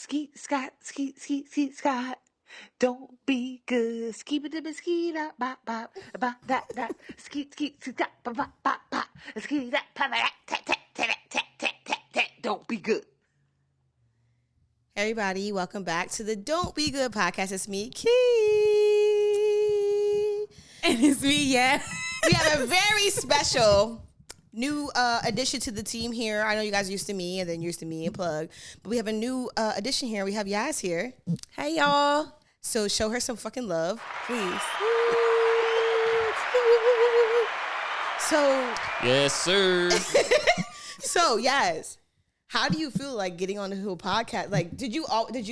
Skeet, Scott, skeet, skeet, skeet, Scott. Don't be good. Skeet, a skeet, bop, bop, bop, that, skeet, skeet, skeet, bop, bop, bop, bop, skeet, that, tat, tat, tat, tat, tat, tat, tat. Don't be good. Everybody, welcome back to the Don't Be Good podcast. It's me, Key. And it's me, yeah. We have a very special new addition to the team here. I know you guys are used to me and then used to me and Plug. But we have a new addition here. We have Yaz here. Hey, y'all. So show her some fucking love, please. So. Yes, sir. So, Yaz. How do you feel like getting on the whole podcast? Like, did you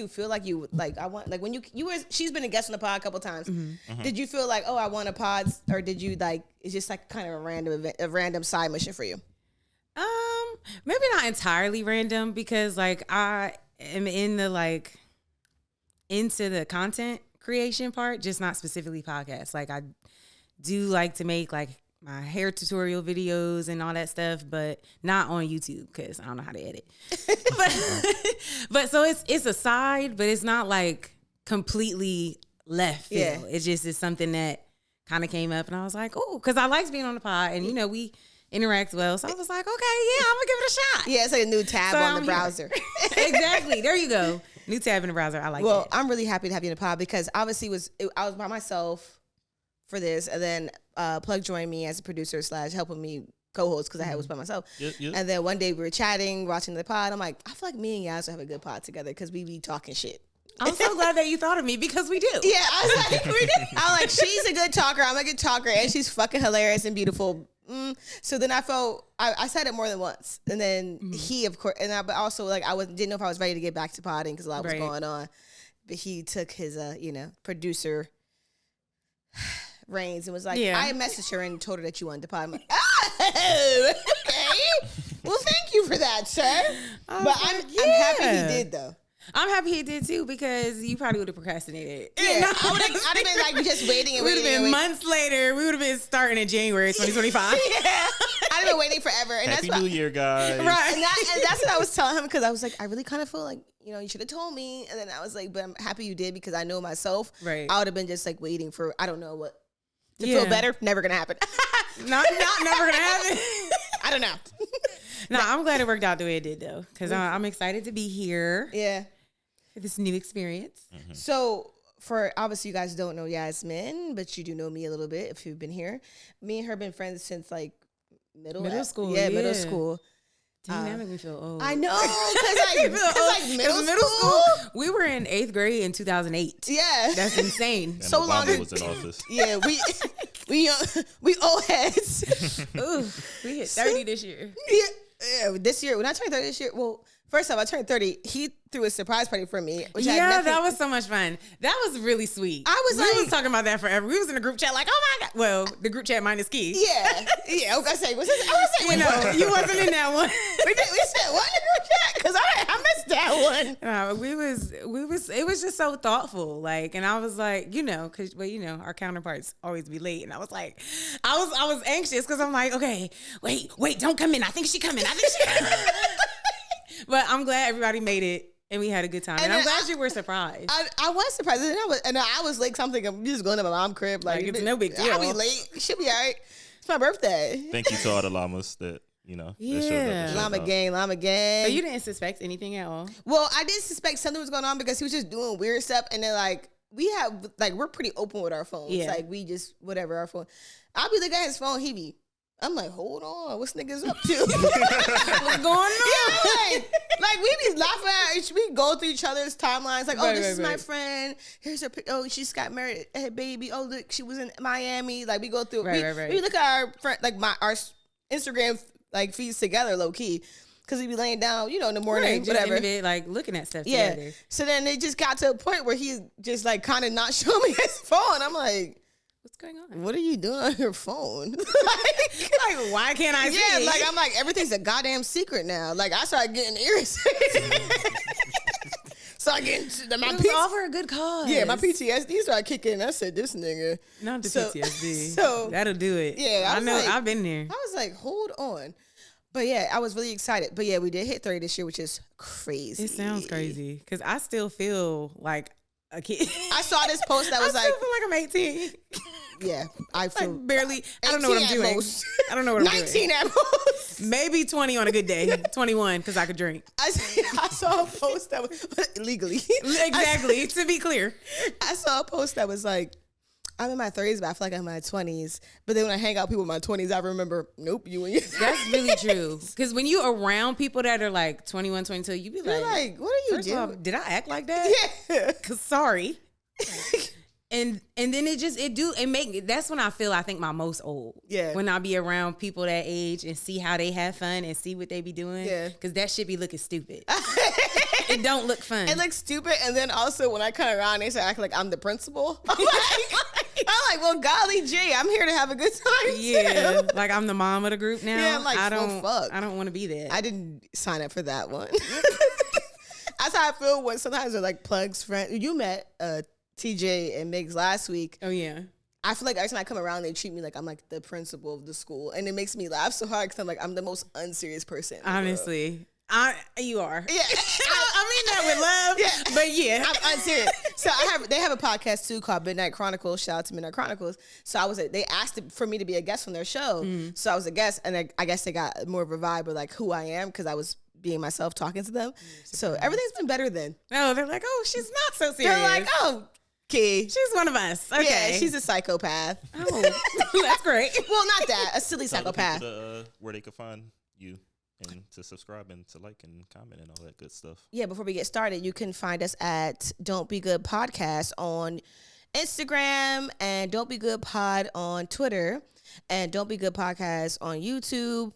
feel like you like I want like when you were she's been a guest on the pod a couple times. Mm-hmm. Mm-hmm. Did you feel like, oh, I want a pod, or did you like it's just like kind of a random event, a random side mission for you? Maybe not entirely random, because like I am in the like into the content creation part, just not specifically podcasts. Like I do like to make like my hair tutorial videos and all that stuff, but not on YouTube because I don't know how to edit. but so it's a side, but it's not like completely left field. Yeah. It's just it's something that kind of came up, and I was like, oh, because I liked being on the pod, and you know we interact well, so I was like, okay, yeah, I'm gonna give it a shot. Yeah, it's like a new tab on the browser. Exactly. There you go. New tab in the browser. I like well, that. I'm really happy to have you in the pod because obviously I was by myself for this, and then Plug joined me as a producer / helping me co-host because I was by myself. Yep. And then one day we were chatting, watching the pod. I'm like, I feel like me and Yaz will have a good pod together because we be talking shit. I'm so glad that you thought of me because we do. Yeah, I was like, we do. I'm like, she's a good talker. I'm a good talker, and she's fucking hilarious and beautiful. So then I felt I said it more than once, and then he, of course, but also like didn't know if I was ready to get back to podding because a lot was going on. But he took his producer reins and was like, I messaged her and told her that you wanted to pod. I'm like, oh, okay. Well, thank you for that, sir. But I'm happy he did though. I'm happy he did too, because you probably would have procrastinated. Yeah, I'd have been like just waiting and waiting. Would have been months later. We would have been starting in January 2025. Yeah, I'd have been waiting forever. And Happy New Year, guys! Right, and that's what I was telling him, because I was like, I really kind of feel like you should have told me. And then I was like, but I'm happy you did, because I know myself. Right, I would have been just like waiting for I don't know what to feel better. Never gonna happen. not never gonna happen. I don't know. No, I'm glad it worked out the way it did though, because I'm excited to be here. Yeah. For this new experience. Mm-hmm. So, for obviously you guys don't know Yasmin, but you do know me a little bit if you've been here. Me and her been friends since like middle school. Yeah, middle school. Damn, that made me feel old. I know, because middle school, we were in 8th grade in 2008. Yeah, that's insane. And so Obama long was in office. Yeah, we old heads. Ooh, we hit 30 this year. Yeah, this year when I turned 30 this year. Well, first off, I turned 30. He threw a surprise party for me. Which that was so much fun. That was really sweet. We was talking about that forever. We was in a group chat like, oh my God. Well, the group chat minus Key. Yeah. I was gonna say, you wasn't in that one. we said what in the group chat? Because I missed that one. It was just so thoughtful. Like, and I was like, because our counterparts always be late. And I was like, I was anxious because I'm like, okay, wait, don't come in. I think she coming. But I'm glad everybody made it and we had a good time. And I'm glad you were surprised. I was surprised. And I was late. So I'm thinking I'm just going to my mom's crib. Like it's no big deal. I'll be late. She'll be all right. It's my birthday. Thank you to all the llamas that, that showed up. Llama gang. So you didn't suspect anything at all? Well, I did suspect something was going on because he was just doing weird stuff. And then we're pretty open with our phones. Yeah. Like we just, whatever, our phone. I'll be looking at his phone. He be, I'm like, hold on, what's niggas up to? What's going on? Yeah, like we be laughing at, we go through each other's timelines. Like, this is my friend. Here's her. Oh, she just got married. Hey, baby. Oh, look, she was in Miami. Like we go through. We look at our friend, like our Instagram like feeds together, low key, because we be laying down, in the morning, whatever. Like looking at stuff together. So then it just got to a point where he just like kind of not showing me his phone. I'm like, what's going on? What are you doing on your phone? like, why can't I see? Yeah, like I'm like, everything's a goddamn secret now. Like I started getting irritated. So I get all for a good cause. Yeah, my PTSD started kicking in. I said, this nigga. Not the PTSD. So that'll do it. Yeah, I know. I've been there. I was like, hold on. But yeah, I was really excited. But yeah, we did hit 30 this year, which is crazy. It sounds crazy because I still feel like a kid. I saw this post that was I like, feel like I'm 18. yeah, I feel Like barely. I don't know what I'm doing. most. I don't know what I'm doing. 19 at most. Maybe 20 on a good day. 21 because I could drink. I saw a post that was illegally. Exactly. To be clear. I saw a post that was like, I'm in my 30s, but I feel like I'm in my 20s. But then when I hang out with people in my 20s, I remember, nope, you and you. That's really true. Because when you around people that are like 21, 22, you be You're like, what are you first of all, doing? did I act like that? Yeah. Cause sorry. And then that's when I think my most old. Yeah. When I be around people that age and see how they have fun and see what they be doing. Yeah. Cause that shit be looking stupid. It don't look fun. It looks stupid. And then also when I come around, they start acting like I'm the principal. I'm like, well, golly gee, I'm here to have a good time. Yeah. Too. Like I'm the mom of the group now. Yeah, I'm like, I don't fuck. I don't want to be that. I didn't sign up for that one. That's how I feel when sometimes they're like plugs friends. You met TJ and Migs last week. Oh yeah. I feel like every time I come around, they treat me like I'm like the principal of the school. And it makes me laugh so hard because I'm the most unserious person in the world. Honestly. You are. Yeah. I mean that with love. Yeah. But yeah. I'm unserious. So they have a podcast too called Midnight Chronicles. Shout out to Midnight Chronicles. So they asked for me to be a guest on their show. So I was a guest, and I guess they got more of a vibe of like who I am because I was being myself talking to them. So everything's been better then. No, they're like, oh, she's not so serious. They're like, oh, okay. She's one of us. Okay. Yeah, she's a psychopath. Oh, that's great. Well, not that. A silly Tell the psychopath. people where they can find you and to subscribe and to like and comment and all that good stuff. Yeah, before we get started, you can find us at Don't Be Good Podcast on Instagram and Don't Be Good Pod on Twitter and Don't Be Good Podcast on YouTube.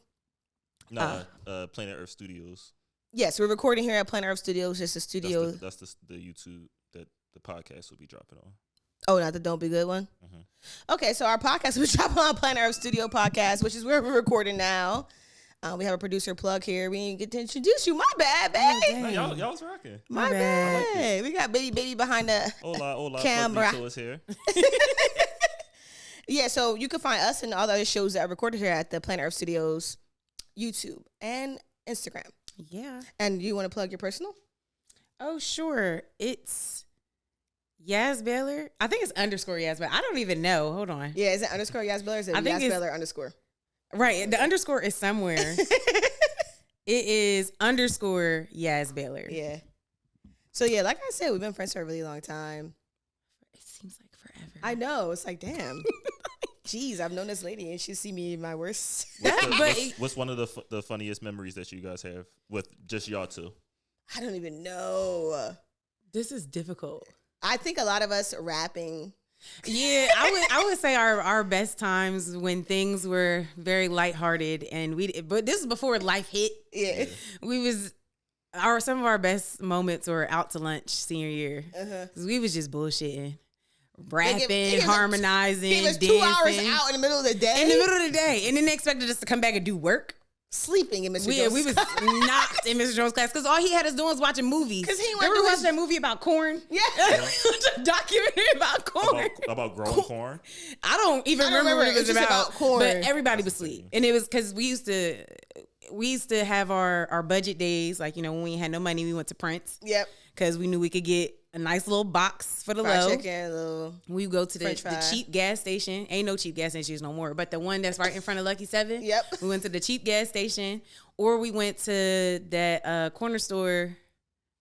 Planet Earth Studios. Yes, we're recording here at Planet Earth Studios. Just a studio. That's the YouTube that the podcast will be dropping on. Oh, not the Don't Be Good one? Mm-hmm. Okay, so our podcast was dropping on Planet Earth Studio Podcast, which is where we're recording now. We have a producer plug here. We didn't get to introduce you. My bad, baby. No, y'all was rocking. My bad. We got baby behind the Hola, camera. Plug is here. Yeah, so you can find us and all the other shows that are recorded here at the Planet Earth Studios YouTube and Instagram. Yeah. And you want to plug your personal? Oh, sure. It's Yaz Baylor. I think it's underscore Yaz Baylor. I don't even know. Hold on. Yeah, is it underscore Yaz Baylor or is it I think Yaz Baylor underscore? Right. The underscore is somewhere. It is underscore Yaz Baylor. Yeah. So yeah, like I said, we've been friends for a really long time. It seems like forever. I know. It's like, damn. Jeez, I've known this lady and she see me in my worst. What's one of the funniest memories that you guys have with just y'all two? I don't even know. This is difficult. I think a lot of us rapping. Yeah, I would say our best times when things were very lighthearted and but this is before life hit. Yeah. Some of our best moments were out to lunch senior year. We was just bullshitting. Rapping, harmonizing, It was 2 dancing. hours out in the middle of the day. In the middle of the day. And then they expected us to come back and do work. Sleeping in Mr. Jones' We was knocked in Mr. Jones' class because all he had us doing was watching movies. Because he Remember we watched that movie about corn? Yeah. A documentary about corn. About growing corn? I don't even remember what it was about corn. But everybody was asleep. And it was because we used to have our budget days. Like, when we had no money, we went to Prince. Yep. Because we knew we could get a nice little box for the Fried low. chicken, little We go to French the fry. cheap gas station. Ain't no cheap gas stations no more. But the one that's right in front of Lucky 7. Yep. We went to the cheap gas station. Or we went to that corner store.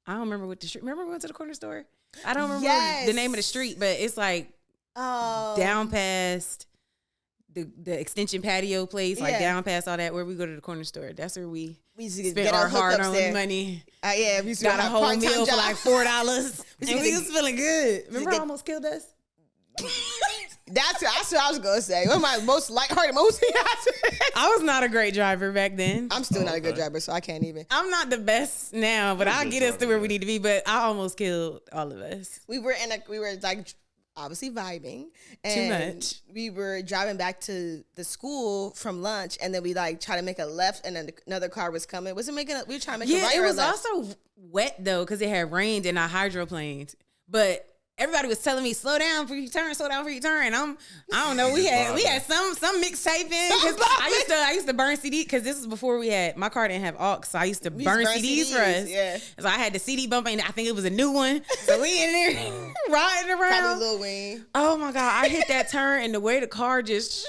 I don't remember what the street. Remember we went to the corner store? I don't remember the name of the street. But it's like down past the extension patio place. Like down past all that. Where we go to the corner store. That's where we used to spent our hard-earned money. Yeah, we used to Got a have whole part-time meal for job. like $4. And we was feeling good. Remember get- I almost killed us? That's what I was going to say. One of my most lighthearted moments. I was not a great driver back then. I'm still not a good driver, so I can't even. I'm not the best now, but I'll get us to where we need to be. But I almost killed all of us. We were like obviously vibing. And Too much. We were driving back to the school from lunch, and then we like try to make a left, and then another car was coming. We were trying to make a right It or a was left. also wet though because it had rained and I hydroplaned. But everybody was telling me, slow down for you turn, slow down for you turn. I don't know. We had some mixtape in. I used to burn CD because this was before my car didn't have aux, so I used to burn CDs for us. Yeah. So I had the CD bumping. I think it was a new one. So we in there riding around. Probably Lil Wayne. Oh my God! I hit that turn and the way the car just,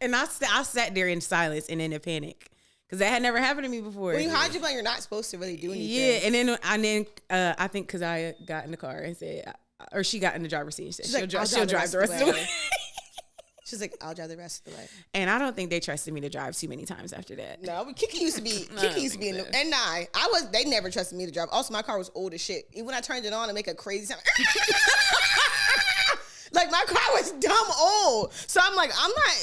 and I sat there in silence and in a panic. Because that had never happened to me before. When you hide your blunt, you're not supposed to really do anything. Yeah, and then I think because I got in the car and said, or she got in the driver's seat and said she'll drive the rest of the way. She's like, I'll drive the rest of the way. And I don't think they trusted me to drive too many times after that. No, Kiki used to be in the, and they never trusted me to drive. Also, my car was old as shit. Even when I turned it on and make a crazy sound. Like, my car was dumb old. So I'm like,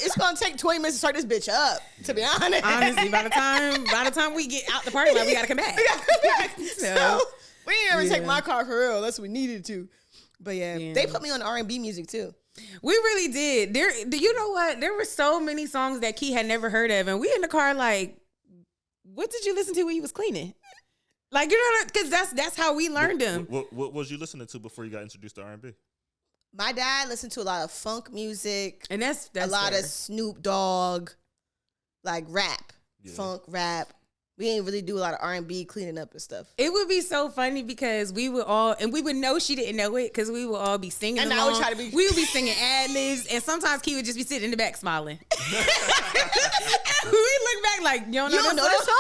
it's going to take 20 minutes to start this bitch up, to be honest. Honestly, by the time we get out the parking lot, we got to come back. So we didn't ever take my car for real unless we needed to. But yeah, they put me on R&B music too. We really did. You know what? There were so many songs that Key had never heard of. And we in the car like, what did you listen to when you was cleaning? Like, you know, because that's how we learned them. What was you listening to before you got introduced to R&B? My dad listened to a lot of funk music. And that's a lot fair. of Snoop Dogg, like rap, funk, rap. We didn't really do a lot of R&B cleaning up and stuff. It would be so funny because we would know she didn't know it because we would all be singing and along. I would try to be. We would be singing ad-libs, and sometimes Key would just be sitting in the back smiling. And we look back like, you don't know this song?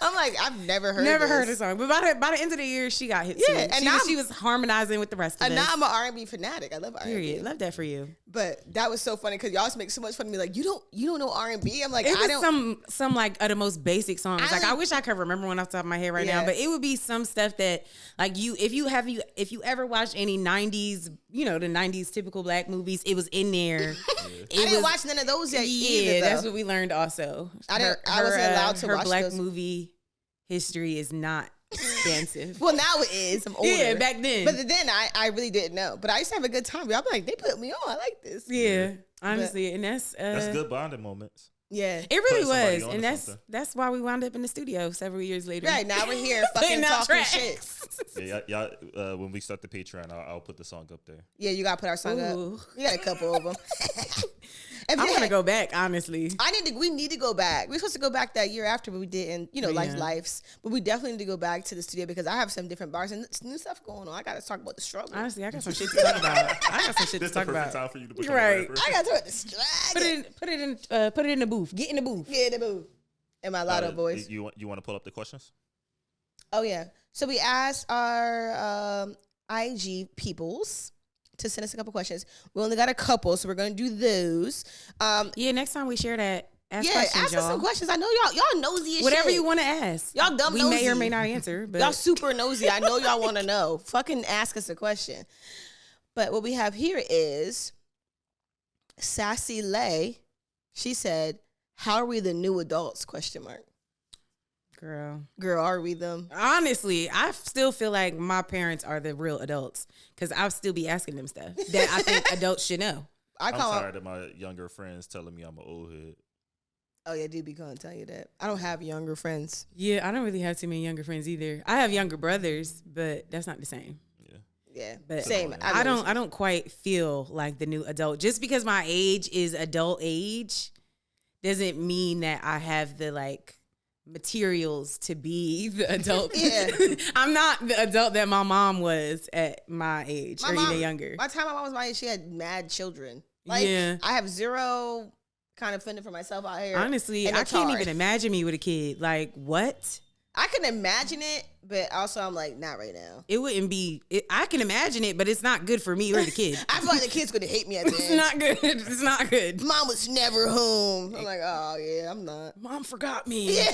I'm like, I've never heard the song. But by the end of the year, she got hit too. And she was harmonizing with the rest of us. And now I'm an R&B fanatic. I love R&B. Period. Love that for you. But that was so funny because y'all make so much fun of me. Like, you don't know R&B? I'm like, it I was don't. some like of the most basic songs. I wish I could remember one off the top of my head right now. But it would be some stuff that like if you ever watched any 90s, you know, the 90s typical black movies, it was in there. I didn't watch none of those yet either, that's what we learned also. I wasn't allowed to watch her black those. Movie history is not expansive. Well, now it is. I'm older. Yeah, back then. But then I really didn't know. But I used to have a good time. I'm like, they put me on. I like this. Yeah, honestly. And that's good bonding moments. Yeah. It really was. And that's why we wound up in the studio several years later. Right, now we're here fucking talking shit. Yeah, y'all, when we start the Patreon, I'll put the song up there. Yeah, you gotta put our song up. We got a couple of them. I want to go back, honestly. We need to go back. We were supposed to go back that year after, but we didn't. You know, lives. But we definitely need to go back to the studio because I have some different bars and new stuff going on. I got to talk about the struggle. Honestly, I got some shit to talk about. This is the perfect time for you to become a right. rapper. I got to talk about the struggle. Put it in the booth. Get in the booth. Get in the booth. And my Lotto boys. You want to pull up the questions? Oh yeah. So we asked our IG peoples to send us a couple questions. We only got a couple, so we're gonna do those. Next time we share that. Ask us some questions. I know y'all nosy as whatever shit. you want to ask. Y'all dumb we nosy. may or may not answer, but y'all super nosy. I know y'all want to know. Fucking ask us a question. But what we have here is Sassy Lay. She said, "How are we the new adults?" ? Girl, are we them? Honestly, I still feel like my parents are the real adults because I'll still be asking them stuff that I think adults should know. I'm tired of my younger friends telling me I'm an old head. Oh yeah, do be gonna tell you that. I don't have younger friends. Yeah, I don't really have too many younger friends either. I have younger brothers, but that's not the same. Yeah, but same. I don't quite feel like the new adult. Just because my age is adult age doesn't mean that I have the like materials to be the adult. Yeah. I'm not the adult that my mom was at my age even younger. By the time my mom was my age, she had mad children. Like, I have zero kind of fending for myself out here. Honestly, I can't even imagine me with a kid. Like, what? I can imagine it, but also I'm like, not right now. It wouldn't be. I can imagine it, but it's not good for me or the kid. I feel like the kid's gonna hate me at the end. It's not good. It's not good. Mom was never home. I'm like, oh yeah, I'm not. Mom forgot me. Yeah.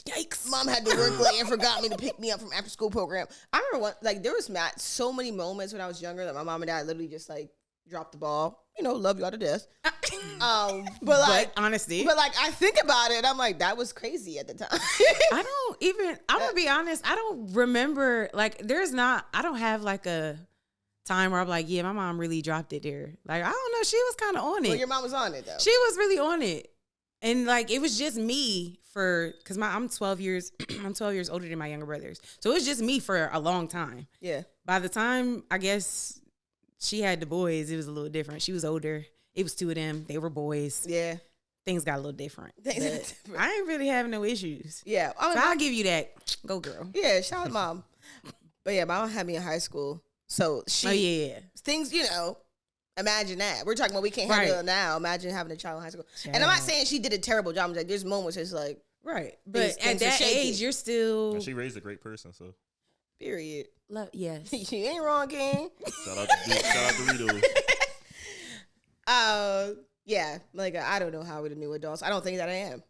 Yikes. Mom had to work late and forgot me to pick me up from after school program. I remember there was so many moments when I was younger that my mom and dad literally just like dropped the ball. You know, love y'all to death. But honestly, I think about it, I'm like, that was crazy at the time. I'm gonna be honest, I don't remember, like, I don't have like a time where I'm like, yeah, my mom really dropped it there. Like, I don't know, she was kind of on it. Well, your mom was on it though. She was really on it. And like, it was just me because I'm 12 years older than my younger brothers. So it was just me for a long time. Yeah. By the time, I guess, she had the boys, it was a little different. She was older. It was 2 of them. They were boys. Yeah. Things got a little different. I ain't really having no issues. Yeah. So I'll give you that. Go, girl. Yeah, shout out mom. But yeah, my mom had me in high school. So things, imagine that. We're talking about we can't handle it now. Imagine having a child in high school. And I'm not saying she did a terrible job. I'm like, there's moments it's like. Right. But at that age, you're still. And she raised a great person, so. Period. Yes. You ain't wrong, King. Shout out to Doritos. Yeah, like I don't know how we're the new adults. I don't think that I am.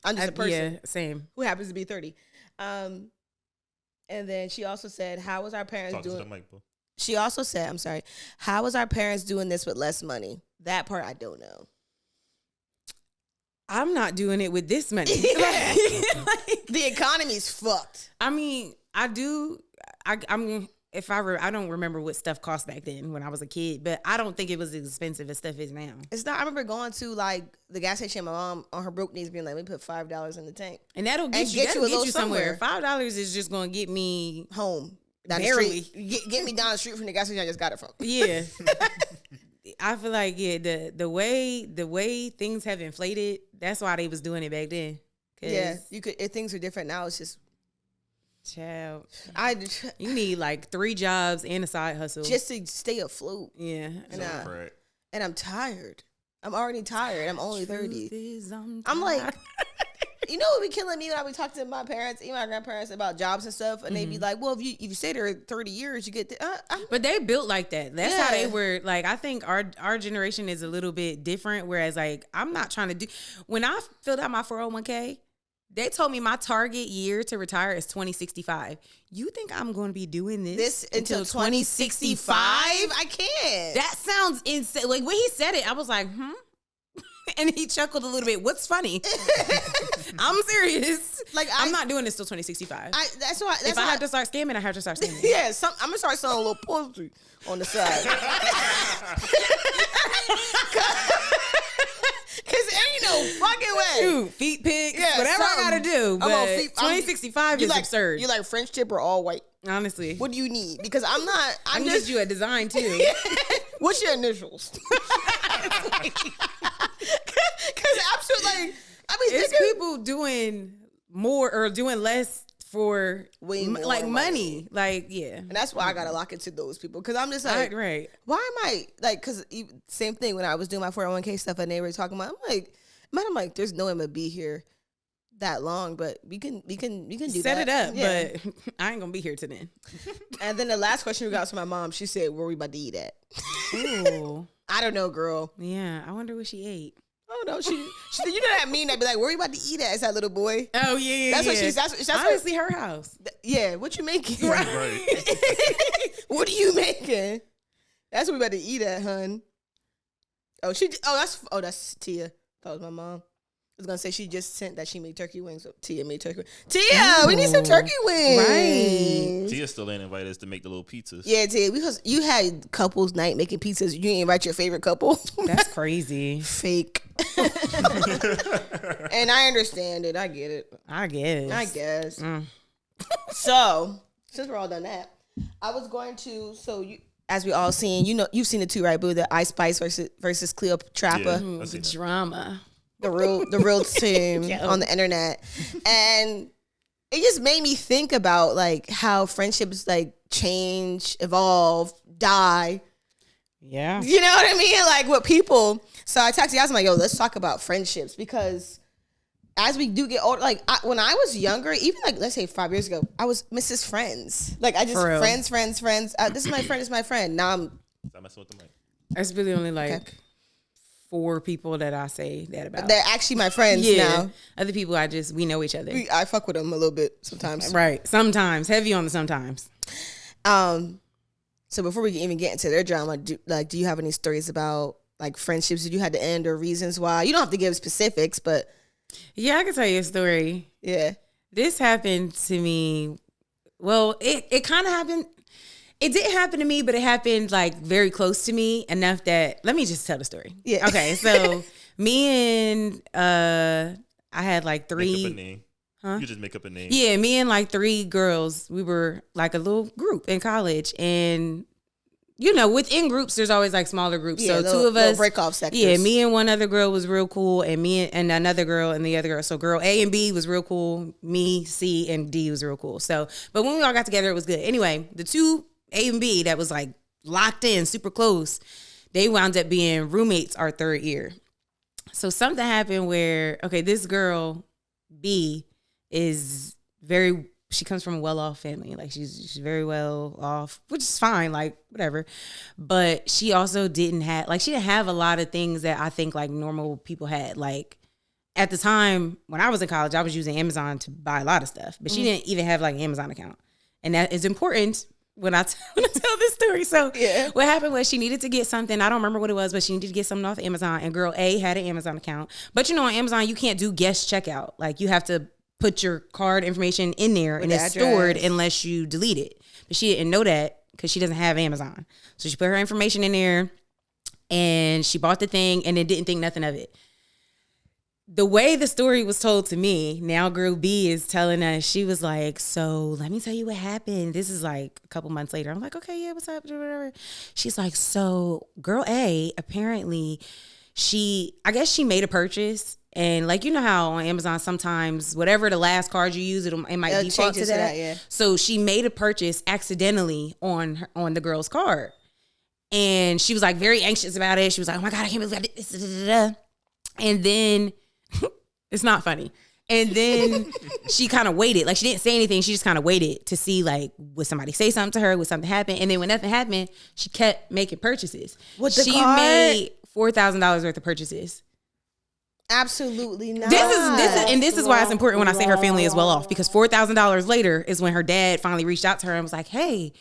I'm just a person. Yeah, same. Who happens to be 30. And then she also said, "How was our parents doing?" To the mic, bro. She also said, "I'm sorry. How was our parents doing this with less money?" That part I don't know. I'm not doing it with this money. The economy's fucked. I mean, I do. I'm. If I don't remember what stuff cost back then when I was a kid, but I don't think it was as expensive as stuff is now. It's not. I remember going to like the gas station. My mom on her broke knees being like, "Let me put $5 in the tank," and that'll get you somewhere. $5 is just going to get me home. Down barely the street. Get me down the street from the gas station I just got it from. Yeah. I feel like the way things have inflated, that's why they was doing it back then. Yeah, you could. If things are different now, it's just. Child, you need like 3 jobs and a side hustle just to stay afloat. Yeah, and I'm tired. I'm already tired. I'm only 30. I'm like, you know what be killing me when I be talking to my parents, even my grandparents about jobs and stuff, and they be like, "Well, if you stay there 30 years, you get." But they built like that. That's how they were. Like I think our generation is a little bit different. Whereas like I'm not trying to do. When I filled out my 401k. They told me my target year to retire is 2065. You think I'm going to be doing this until 2065? I can't. That sounds insane. Like when he said it, I was like, And he chuckled a little bit. What's funny? I'm serious. Like I'm not doing this till 2065. That's why. If I have to start scamming, I have to start scamming. Yeah, I'm gonna start selling a little poultry on the side. Cause ain't no fucking way. Shoot, feet pics, whatever I gotta do. But 2065 is absurd. You like French tip or all white? Honestly. What do you need? Because I'm not. I'm just you a design too. What's your initials? Cause absolutely, it's people doing more or doing less for like money. Like, yeah. And that's why I gotta lock into those people. Cause I'm just like, right. Why am I like, cause same thing when I was doing my 401k stuff and they were talking about, I'm like, there's no way I'm gonna be here that long, but we can do set it up, yeah. But I ain't gonna be here till then. And then the last question we got from my mom, she said, where we about to eat at? Ooh. I don't know, girl. Yeah, I wonder what she ate. Oh no, she you know that meme that be like, where you about to eat at? Is that little boy? Oh yeah, that's what she's. That's honestly her house. Yeah, what you making? Right. What are you making? That's what we about to eat at, hun. That's Tia. That was my mom. I was gonna say she just sent that she made turkey wings. So Tia made turkey wings. Tia, we need some turkey wings. Right. Tia still ain't invited us to make the little pizzas. Yeah, Tia, because you had couples night making pizzas. You didn't invite your favorite couple. That's crazy. Fake. And I understand it. I get it. I guess. So, since we're all done that, I was going to, as we all seen, you've seen it too, right, Boo? The Ice Spice versus Cleotrapa. Yeah, the drama. The real team on the internet. And it just made me think about like how friendships like change, evolve, die. Yeah. You know what I mean? Like what people. So I texted you, I was like, yo, let's talk about friendships, because as we do get older, like when I was younger, even like let's say 5 years ago, I was Mrs. Friends. Like I just friends. This is my friend, this is my friend. Now I'm messing with the mic. It's really only like 4 people that I say that about. They're actually my friends now. Other people we know each other. I fuck with them a little bit sometimes. Right. Sometimes. Heavy on the sometimes. So before we can even get into their drama, do you have any stories about like friendships that you had to end or reasons why? You don't have to give specifics, but yeah, I can tell you a story. Yeah. This happened to me. Well, it kind of happened. It didn't happen to me, but it happened like very close to me enough that let me just tell the story. Yeah. Okay. So me and I had like 3. Make up a name. Huh? You just make up a name. Yeah, me and like 3 girls. We were like a little group in college, and you know, within groups, there's always like smaller groups. Yeah, so 2 of us break off sectors. Yeah, me and one other girl was real cool, and me and another girl and the other girl. So girl A and B was real cool. Me, C, and D was real cool. So, but when we all got together, it was good. Anyway, the 2 A and B that was like locked in, super close, they wound up being roommates our 3rd year. So something happened where, okay, this girl B is she comes from a well-off family. Like she's very well off, which is fine, like whatever. But she also didn't have a lot of things that I think like normal people had. Like at the time when I was in college, I was using Amazon to buy a lot of stuff, but she didn't even have like an Amazon account. And that is important when I tell this story. So what happened was she needed to get something. I don't remember what it was, but she needed to get something off Amazon. And girl A had an Amazon account. But you know, on Amazon, you can't do guest checkout. Like you have to put your card information in there and it's stored unless you delete it. But she didn't know that because she doesn't have Amazon. So she put her information in there and she bought the thing and then didn't think nothing of it. The way the story was told to me, now girl B is telling us, she was like, so let me tell you what happened. This is like a couple months later. I'm like, okay, yeah, what's up? Whatever. She's like, so girl A, apparently I guess she made a purchase. And like, you know how on Amazon, sometimes whatever the last card you use, it might default to that. Yeah. So she made a purchase accidentally on the girl's card. And she was like very anxious about it. She was like, oh my God, I can't believe I did this. And then it's not funny. And then she kind of waited. Like she didn't say anything. She just kind of waited to see like, would somebody say something to her? Would something happen? And then when nothing happened, she kept making purchases. She made $4,000 worth of purchases. Absolutely not. This is why it's important when I say her family is well off, because $4,000 later is when her dad finally reached out to her and was like, hey,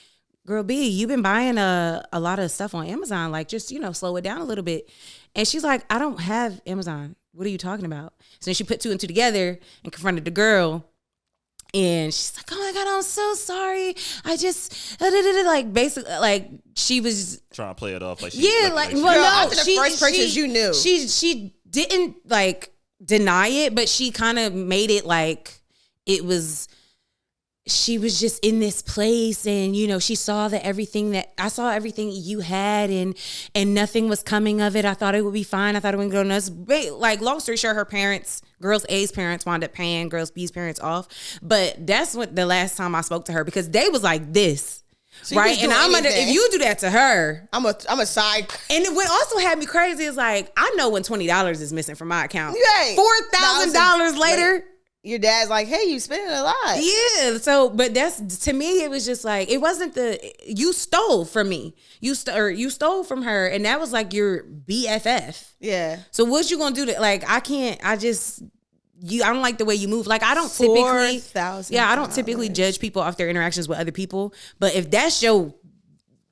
girl B, you've been buying a lot of stuff on Amazon. Like just, slow it down a little bit. And she's like, I don't have Amazon. What are you talking about? So then she put 2 and 2 together and confronted the girl. And she's like, oh my God, I'm so sorry. I just, like, basically, like, she was trying to play it off. Like, after the first purchase, you knew. She didn't, like, deny it, but she kind of made it like it was, she was just in this place and, she saw I saw everything you had and nothing was coming of it. I thought it would be fine. I thought it wouldn't go nuts. Like, long story short, her parents, girls A's parents wound up paying girls B's parents off. But that's what the last time I spoke to her, because they was like this. So right. And if you do that to her, I'm a side. And what also had me crazy is like, I know when $20 is missing from my account. Right. $4,000 later. Your dad's like, hey, you spending a lot. Yeah. So, but that's, to me, it was just like, it wasn't you stole from me. You stole from her. And that was like your BFF. Yeah. So what you gonna do to, like, I don't like the way you move. Like, I don't typically, I don't typically judge people off their interactions with other people. But if that's your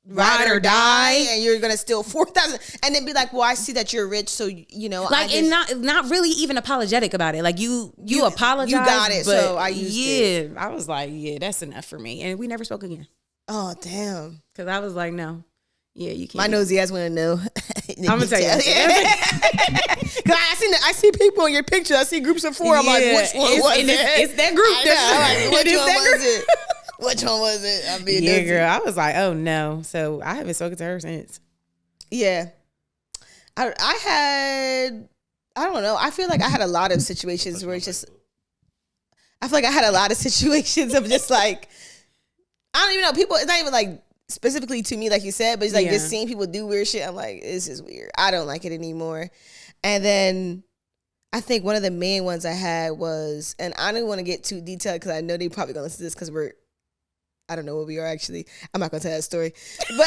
ride or die, and you're gonna steal $4,000, and then be like, well, I see that you're rich, so like, and not really even apologetic about it. Like you apologize, you got it. So I used it. I was like, yeah, that's enough for me, and we never spoke again. Oh damn! Because I was like, no, yeah, you can't. My nosy ass want to know. I'm gonna tell you. Cause I see people in your picture. I see groups of 4. I'm like, which one was it? It's that group. Which one was it? Which one was it? I'm being nosy. Girl. I was like, oh no. So I haven't spoken to her since. Yeah. I don't know. I feel like I had a lot of situations where it's just, I feel like I had a lot of situations of just like, I don't even know, people, it's not even like specifically to me, like you said, but it's like just seeing people do weird shit. I'm like, this is weird. I don't like it anymore. And then I think one of the main ones I had was, and I don't want to get too detailed because I know they probably gonna listen to this because I don't know where we are actually. I'm not gonna tell that story, but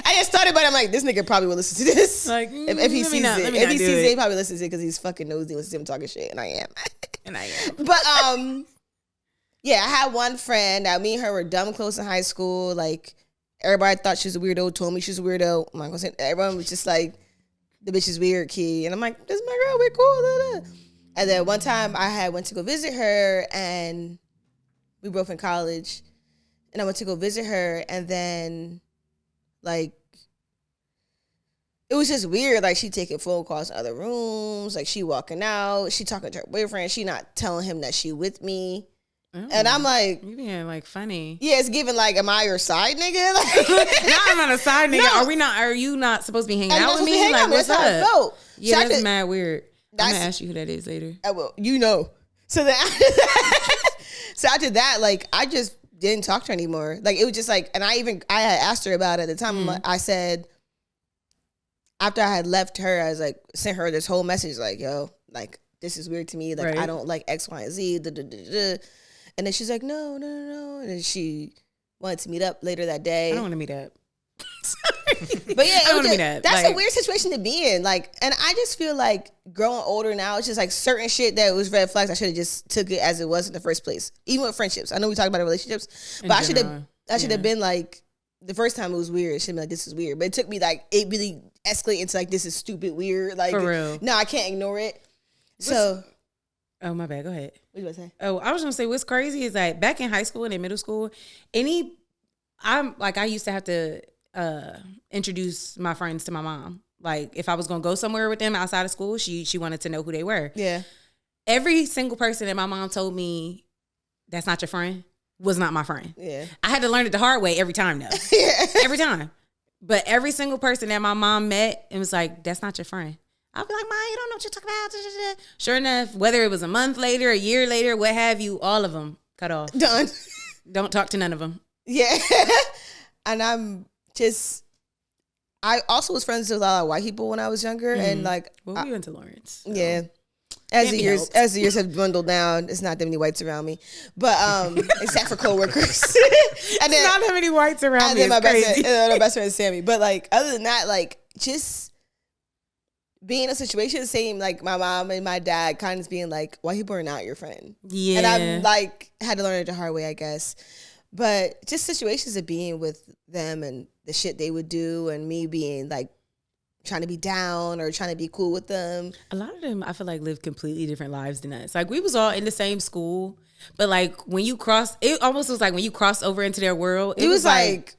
I just started. But I'm like, this nigga probably will listen to this. Like, if he sees it, if he sees it, he probably listens to it because he's fucking nosy with him talking shit, and I am. But yeah, I had one friend that me and her were dumb close in high school. Like everybody thought she was a weirdo, told me she was a weirdo. I'm not gonna say everyone was just like, the bitch is weird, key, and I'm like, this is my girl, we're cool. Blah, blah. And then one time I went to go visit her, and we both in college. And I went to go visit her, and then, like, it was just weird. Like, she taking phone calls in other rooms. Like, she walking out. She talking to her boyfriend. She not telling him that she with me. And I'm like, you being like funny. Yeah, it's giving like, am I your side nigga? Like, no, I'm not a side nigga. No. Are you not supposed to be hanging out with me? Like, what's that's up? how I felt. Yeah, so that's mad weird. I'm gonna ask you who that is later. I will. You know. So then, after that, like, I just didn't talk to her anymore. Like, it was just like, and I had asked her about it at the time. I said, after I had left her, I was like, sent her this whole message, like, yo, like, this is weird to me. Like, I don't like X, Y, and Z. And then she's like, no. And then she wanted to meet up later that day. I don't want to meet up. But yeah, I don't want to meet up. That's a weird situation to be in. Like, and I just feel like growing older now, it's just like certain shit that was red flags. I should have just took it as it was in the first place. Even with friendships. I know we talked about relationships, but I should have been like, the first time it was weird. I should have been like, this is weird. But it took me like, it really escalated into like, this is stupid weird. Like, for real. No, I can't ignore it. Oh, my bad. Go ahead. What you want to say? Oh, I was going to say, what's crazy is like back in high school and in middle school, I used to have to introduce my friends to my mom. Like, if I was going to go somewhere with them outside of school, she wanted to know who they were. Yeah. Every single person that my mom told me, that's not your friend, was not my friend. Yeah. I had to learn it the hard way every time, though. Yeah. Every time. But every single person that my mom met, it was like, that's not your friend. I'll be like, Ma, you don't know what you're talking about. Sure enough, whether it was a month later, a year later, what have you, all of them cut off. Done. Don't talk to none of them. Yeah. And I also was friends with a lot of white people when I was younger. And like, well, we went to Lawrence. So. Yeah. As the years have dwindled down, it's not that many whites around me. But except for coworkers. And then not that many whites around me. And then my best friend is Sammy. But like, other than that, like, just being in a situation, same like my mom and my dad kind of being like, white people are not your friend. Yeah. And I'm like, had to learn it the hard way, I guess. But just situations of being with them and the shit they would do, and me being like trying to be down or trying to be cool with them. A lot of them, I feel like, live completely different lives than us. Like, we was all in the same school, but like when you cross, it almost was like when you cross over into their world, it was like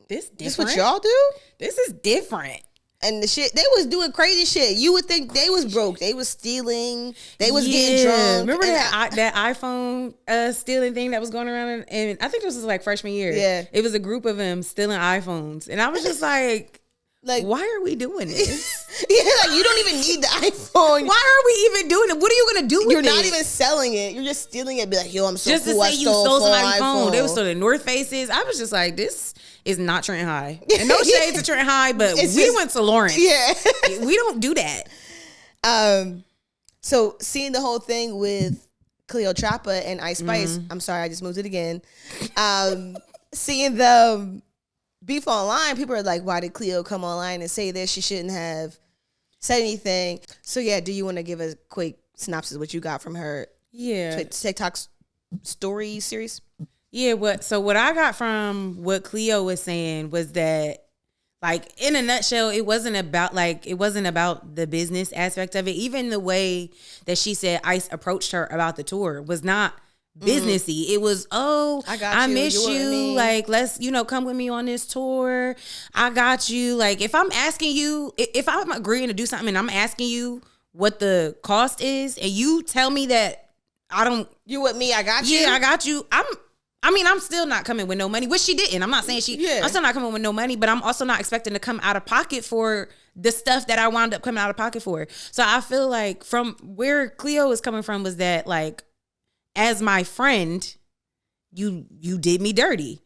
this different. This what y'all do? This is different. And the shit, they was doing crazy shit. You would think they was broke. They was stealing. They was getting drunk. Remember that iPhone stealing thing that was going around? And I think this was like freshman year. Yeah. It was a group of them stealing iPhones. And I was just like, why are we doing this? Yeah, like, you don't even need the iPhone. Why are we even doing it? What are you going to do with it? You're not even selling it. You're just stealing it. Be like, yo, I'm so just cool. Just to say you stole somebody's phone. They were stealing North Faces. I was just like, this is not Trenton High. And no shade to Trenton High, but we went to Lawrence. Yeah. We don't do that. So seeing the whole thing with Cleotrapa and Ice Spice, I'm sorry, I just moved it again. Seeing them beef online, people are like, why did Cleo come online and say this? She shouldn't have said anything. So yeah, do you want to give a quick synopsis of what you got from her TikTok story series? Yeah, what I got from what Cleo was saying was that, like, in a nutshell, it wasn't about the business aspect of it. Even the way that she said Ice approached her about the tour was not businessy. It was, I miss you. Like, let's, come with me on this tour. I got you. Like, if I'm asking you, if I'm agreeing to do something and I'm asking you what the cost is, and you tell me that you with me, I got you. Yeah, I got you. I'm still not coming with no money, which she didn't. I'm not saying I'm still not coming with no money, but I'm also not expecting to come out of pocket for the stuff that I wound up coming out of pocket for. So I feel like from where Cleo was coming from was that, like, as my friend, you did me dirty.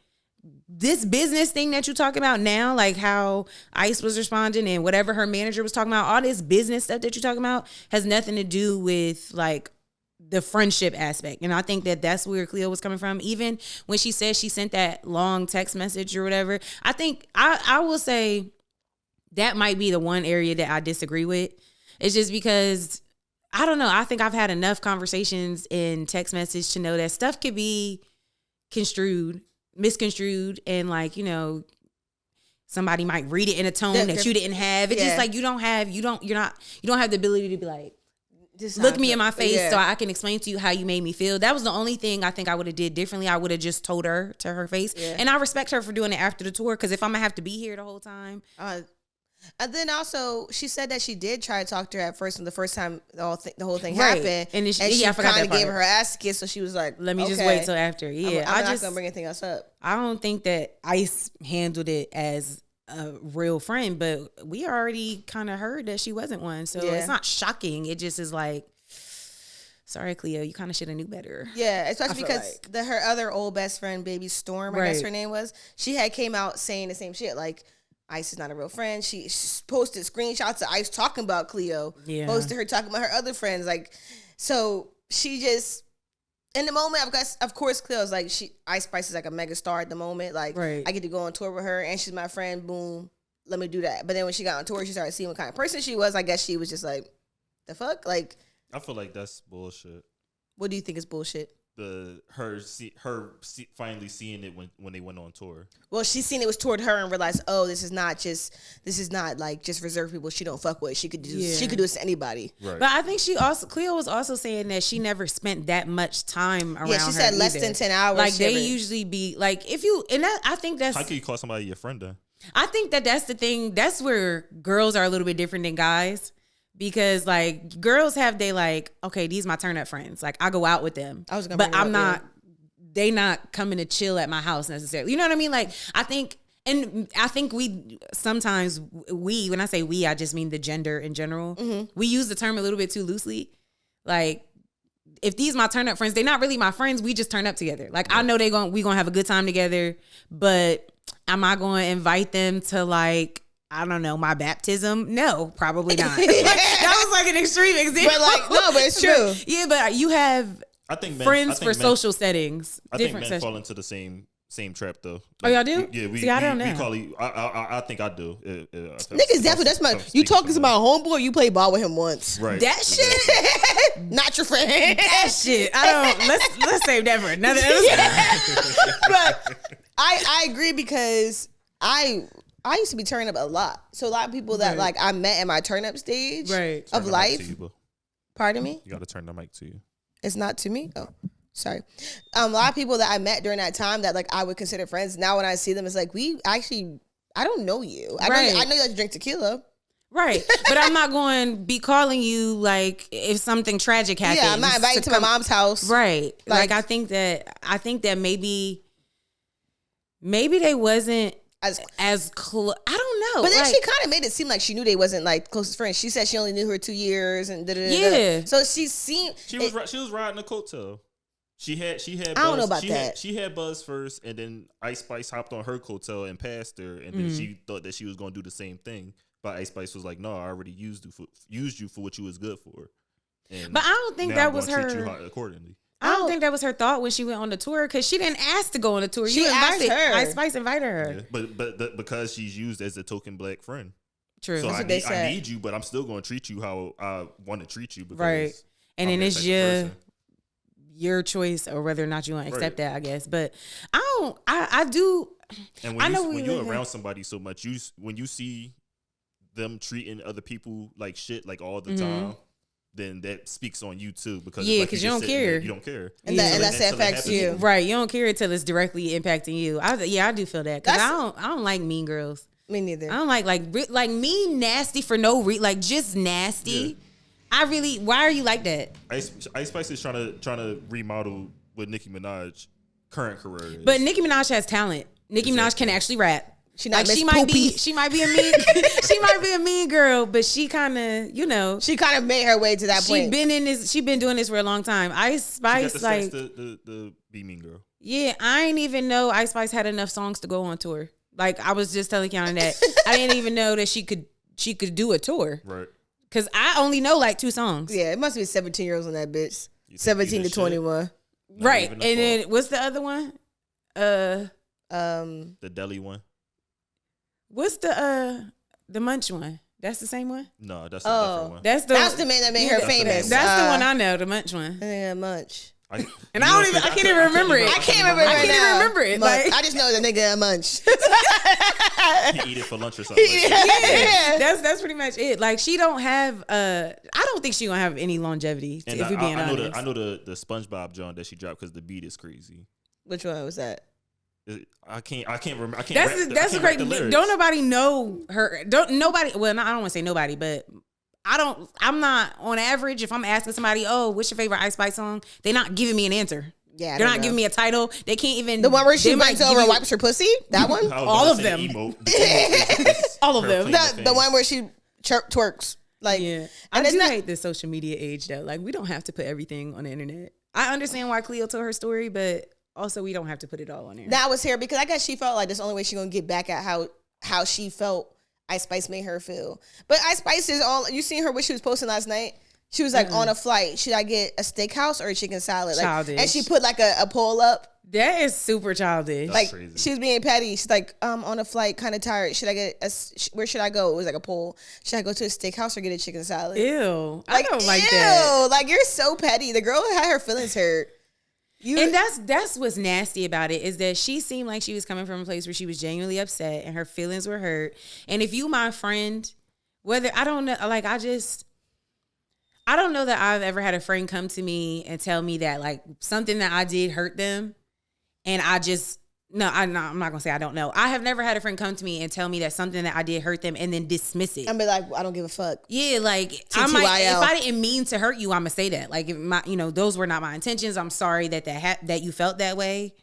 This business thing that you talk about now, like how Ice was responding and whatever her manager was talking about, all this business stuff that you're talking about has nothing to do with, like, the friendship aspect. And I think that that's where Cleo was coming from. Even when she said she sent that long text message or whatever, I think I will say that might be the one area that I disagree with. It's just because, I don't know, I think I've had enough conversations in text message to know that stuff could be misconstrued, and, like, somebody might read it in a tone that you didn't have. It's just like you don't have the ability to be like, look me in my face so I can explain to you how you made me feel. That was the only thing I think I would have did differently. I would have just told her to her face. Yeah. And I respect her for doing it after the tour, because if I'm going to have to be here the whole time. And then also, she said that she did try to talk to her at first when the first time the whole thing happened. And she kind of gave her ass a kiss, so she was like, let me just wait till after. Yeah, I'm not going to bring anything else up. I don't think that Ice handled it as a real friend, but we already kind of heard that she wasn't one. So it's not shocking. It just is like, sorry, Cleo, you kind of should have knew better. Yeah, especially because her other old best friend, Baby Storm, I guess her name was, she had came out saying the same shit. Like, Ice is not a real friend. She posted screenshots of Ice talking about Cleo. Yeah. Posted her talking about her other friends. Like, so she just, in the moment, of course, Cleo's like, Ice Spice is like a mega star at the moment. Like, I get to go on tour with her and she's my friend. Boom. Let me do that. But then when she got on tour, she started seeing what kind of person she was. I guess she was just like, the fuck? Like, I feel like that's bullshit. What do you think is bullshit? Her finally seeing it when they went on tour. Well, she seen it was toward her and realized, oh, this is not like just reserved people she don't fuck with. She could do this to anybody. Right. But I think Cleo was also saying that she never spent that much time around her. Yeah, she said less than 10 hours. Like they usually be like, I think that's how can you call somebody your friend then? I think that's the thing. That's where girls are a little bit different than guys. Because like girls have okay, these my turn up friends. Like I go out with them, they not coming to chill at my house necessarily. You know what I mean? Like I think we sometimes when I say we, I just mean the gender in general. Mm-hmm. We use the term a little bit too loosely. Like if these my turn up friends, they're not really my friends. We just turn up together. Like I know we gonna have a good time together, but am I going to invite them to like, I don't know, my baptism? No, probably not. That was like an extreme example. But it's true. Yeah, but you have friends for social settings. I think men fall into the same trap though. Like, oh, y'all do? Yeah, I don't know. We call you. I think I do. Niggas definitely. That's my. You talking about homeboy? You played ball with him once. Right. That shit. Not your friend. That shit. I don't. Let's save that for another episode. But I agree because I used to be turning up a lot. So a lot of people that like I met in my turn up stage of life. Pardon me? You got to turn the mic to you. It's not to me? Oh, sorry. A lot of people that I met during that time that like I would consider friends. Now when I see them, it's like, I don't know you. I know you like to drink tequila. Right. But I'm not going to be calling you like if something tragic happens. Yeah, I'm not inviting you to my mom's house. Right. Like I think that maybe they wasn't as close. I don't know. But then she kind of made it seem like she knew they wasn't like closest friends. She said she only knew her 2 years and yeah. So she seemed she was riding a coattail. She had. Buzz. I don't know about that. She had Buzz first, and then Ice Spice hopped on her coattail and passed her, and then she thought that she was going to do the same thing. But Ice Spice was like, "No, I already used you for what you was good for." And but I don't think that was her. Treat you accordingly. I don't think that was her thought when she went on the tour because she didn't ask to go on the tour. She asked her. Ice Spice invited her. Yeah, but because she's used as a token black friend. True. So I need you, but I'm still going to treat you how I want to treat you. Because right. And then it's your choice or whether or not you want to accept that, I guess. But I do. And when you're around somebody so much, when you see them treating other people like shit like all the time, then that speaks on you too because you don't care. You don't care, and that affects you, right? You don't care until it's directly impacting you. I do feel that because I don't like mean girls. Me neither. I don't like mean nasty for no reason, like just nasty. Yeah. Why are you like that? Ice Spice is trying to remodel what Nicki Minaj current career is. But Nicki Minaj has talent. Nicki Minaj can actually rap. She might be a mean girl, but she kind of, she kind of made her way to that point. She been doing this for a long time. Ice Spice, she got like the be mean girl. Yeah, I ain't even know Ice Spice had enough songs to go on tour. Like I was just telling Kiana that I didn't even know that she could do a tour. Right. Because I only know like 2 songs. Yeah, it must be 17-year-olds on that bitch. 17 to 21. Right, and then what's the other one? The deli one. What's the Munch one? That's the same one? No, that's a different one. That's the man that made her famous. That's the one I know, the Munch one. Yeah, Munch. I can't even remember it. I can't remember it. Like, I just know the nigga Munch. He eat it for lunch or something. Yeah. That's pretty much it. Like she don't have. I don't think she gonna have any longevity. And if we being honest, I know the SpongeBob John that she dropped because the beat is crazy. Which one was that? I can't remember. I can't. That's great. Don't nobody know her. Don't nobody. Well, no, I don't want to say nobody, but I'm not on average. If I'm asking somebody, oh, what's your favorite Ice Spice song? They're not giving me an answer. Yeah, they're not giving me a title. They can't even. The one where she bends over and wipes her pussy. That one. All of them. All of them. The one where she twerks. Like, yeah. I do hate the social media age though. Like, we don't have to put everything on the internet. I understand why Cleo told her story, but also we don't have to put it all on there. That was here because I guess she felt like that's the only way she's gonna get back at how she felt Ice Spice made her feel. But Ice Spice is all you seen her what she was posting last night. She was like on a flight. Should I get a steakhouse or a chicken salad? Like, childish. And she put like a poll up. That is super childish. Like crazy. She was being petty. She's like, on a flight, kind of tired. Should I get where should I go? It was like a poll. Should I go to a steakhouse or get a chicken salad? Ew. Like, I don't like that. Like, you're so petty. The girl had her feelings hurt. And that's what's nasty about it is that she seemed like she was coming from a place where she was genuinely upset and her feelings were hurt. And if you my friend, I don't know that I've ever had a friend come to me and tell me that like something that I did hurt them. And I'm not going to say I don't know. I have never had a friend come to me and tell me that something that I did hurt them and then dismiss it. I'm be like, I don't give a fuck. Yeah, like if I didn't mean to hurt you, I'm going to say that. Like if those were not my intentions. I'm sorry that you felt that way.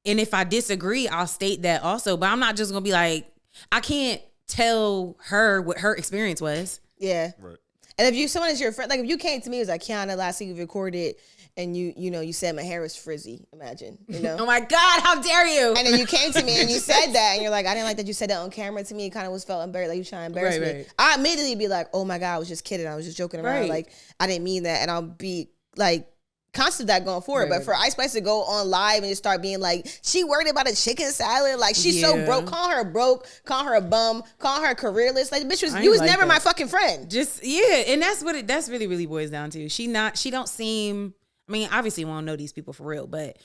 And if I disagree, I'll state that also. But I'm not just going to be like, I can't tell her what her experience was. Yeah. Right. And if someone is your friend, like if you came to me, it was like, Kiana, last week you recorded and you said my hair was frizzy. Imagine, Oh my God, how dare you? And then you came to me and you said that, and you're like, I didn't like that you said that on camera to me. It kind of felt embarrassed, like you trying to embarrass me. Right. I immediately be like, oh my God, I was just kidding. I was just joking around. Right. Like I didn't mean that, and I'll be like conscious of that going forward. Right. But for Ice Spice to go on live and just start being like, she worried about a chicken salad, like she's so broke. Call her a bum, call her careerless. Like the bitch was never my fucking friend. Just and that's really really boils down to. She don't seem. I mean, obviously, we don't know these people for real, but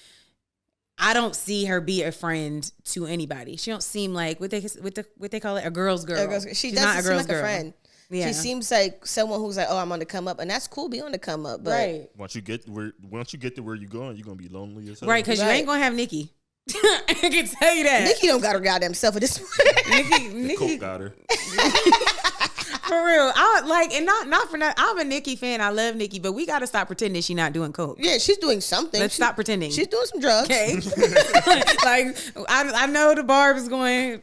I don't see her be a friend to anybody. She don't seem like what they call it, a girl's girl. She's not a girl's girl. A friend. Yeah. She seems like someone who's like, oh, I'm on the come up, and that's cool. Be on the come up, but right. Once you get to where you're going, you're gonna be lonely as hell. Right, because you ain't gonna have Nikki. I can tell you that. Nikki don't got her goddamn self at this point. Nikki Coke got her. For real, not for nothing. I'm a Nikki fan. I love Nikki, but we got to stop pretending she's not doing coke. Yeah, she's doing something. Let's stop pretending. She's doing some drugs. Okay. Like I know the Barb is going,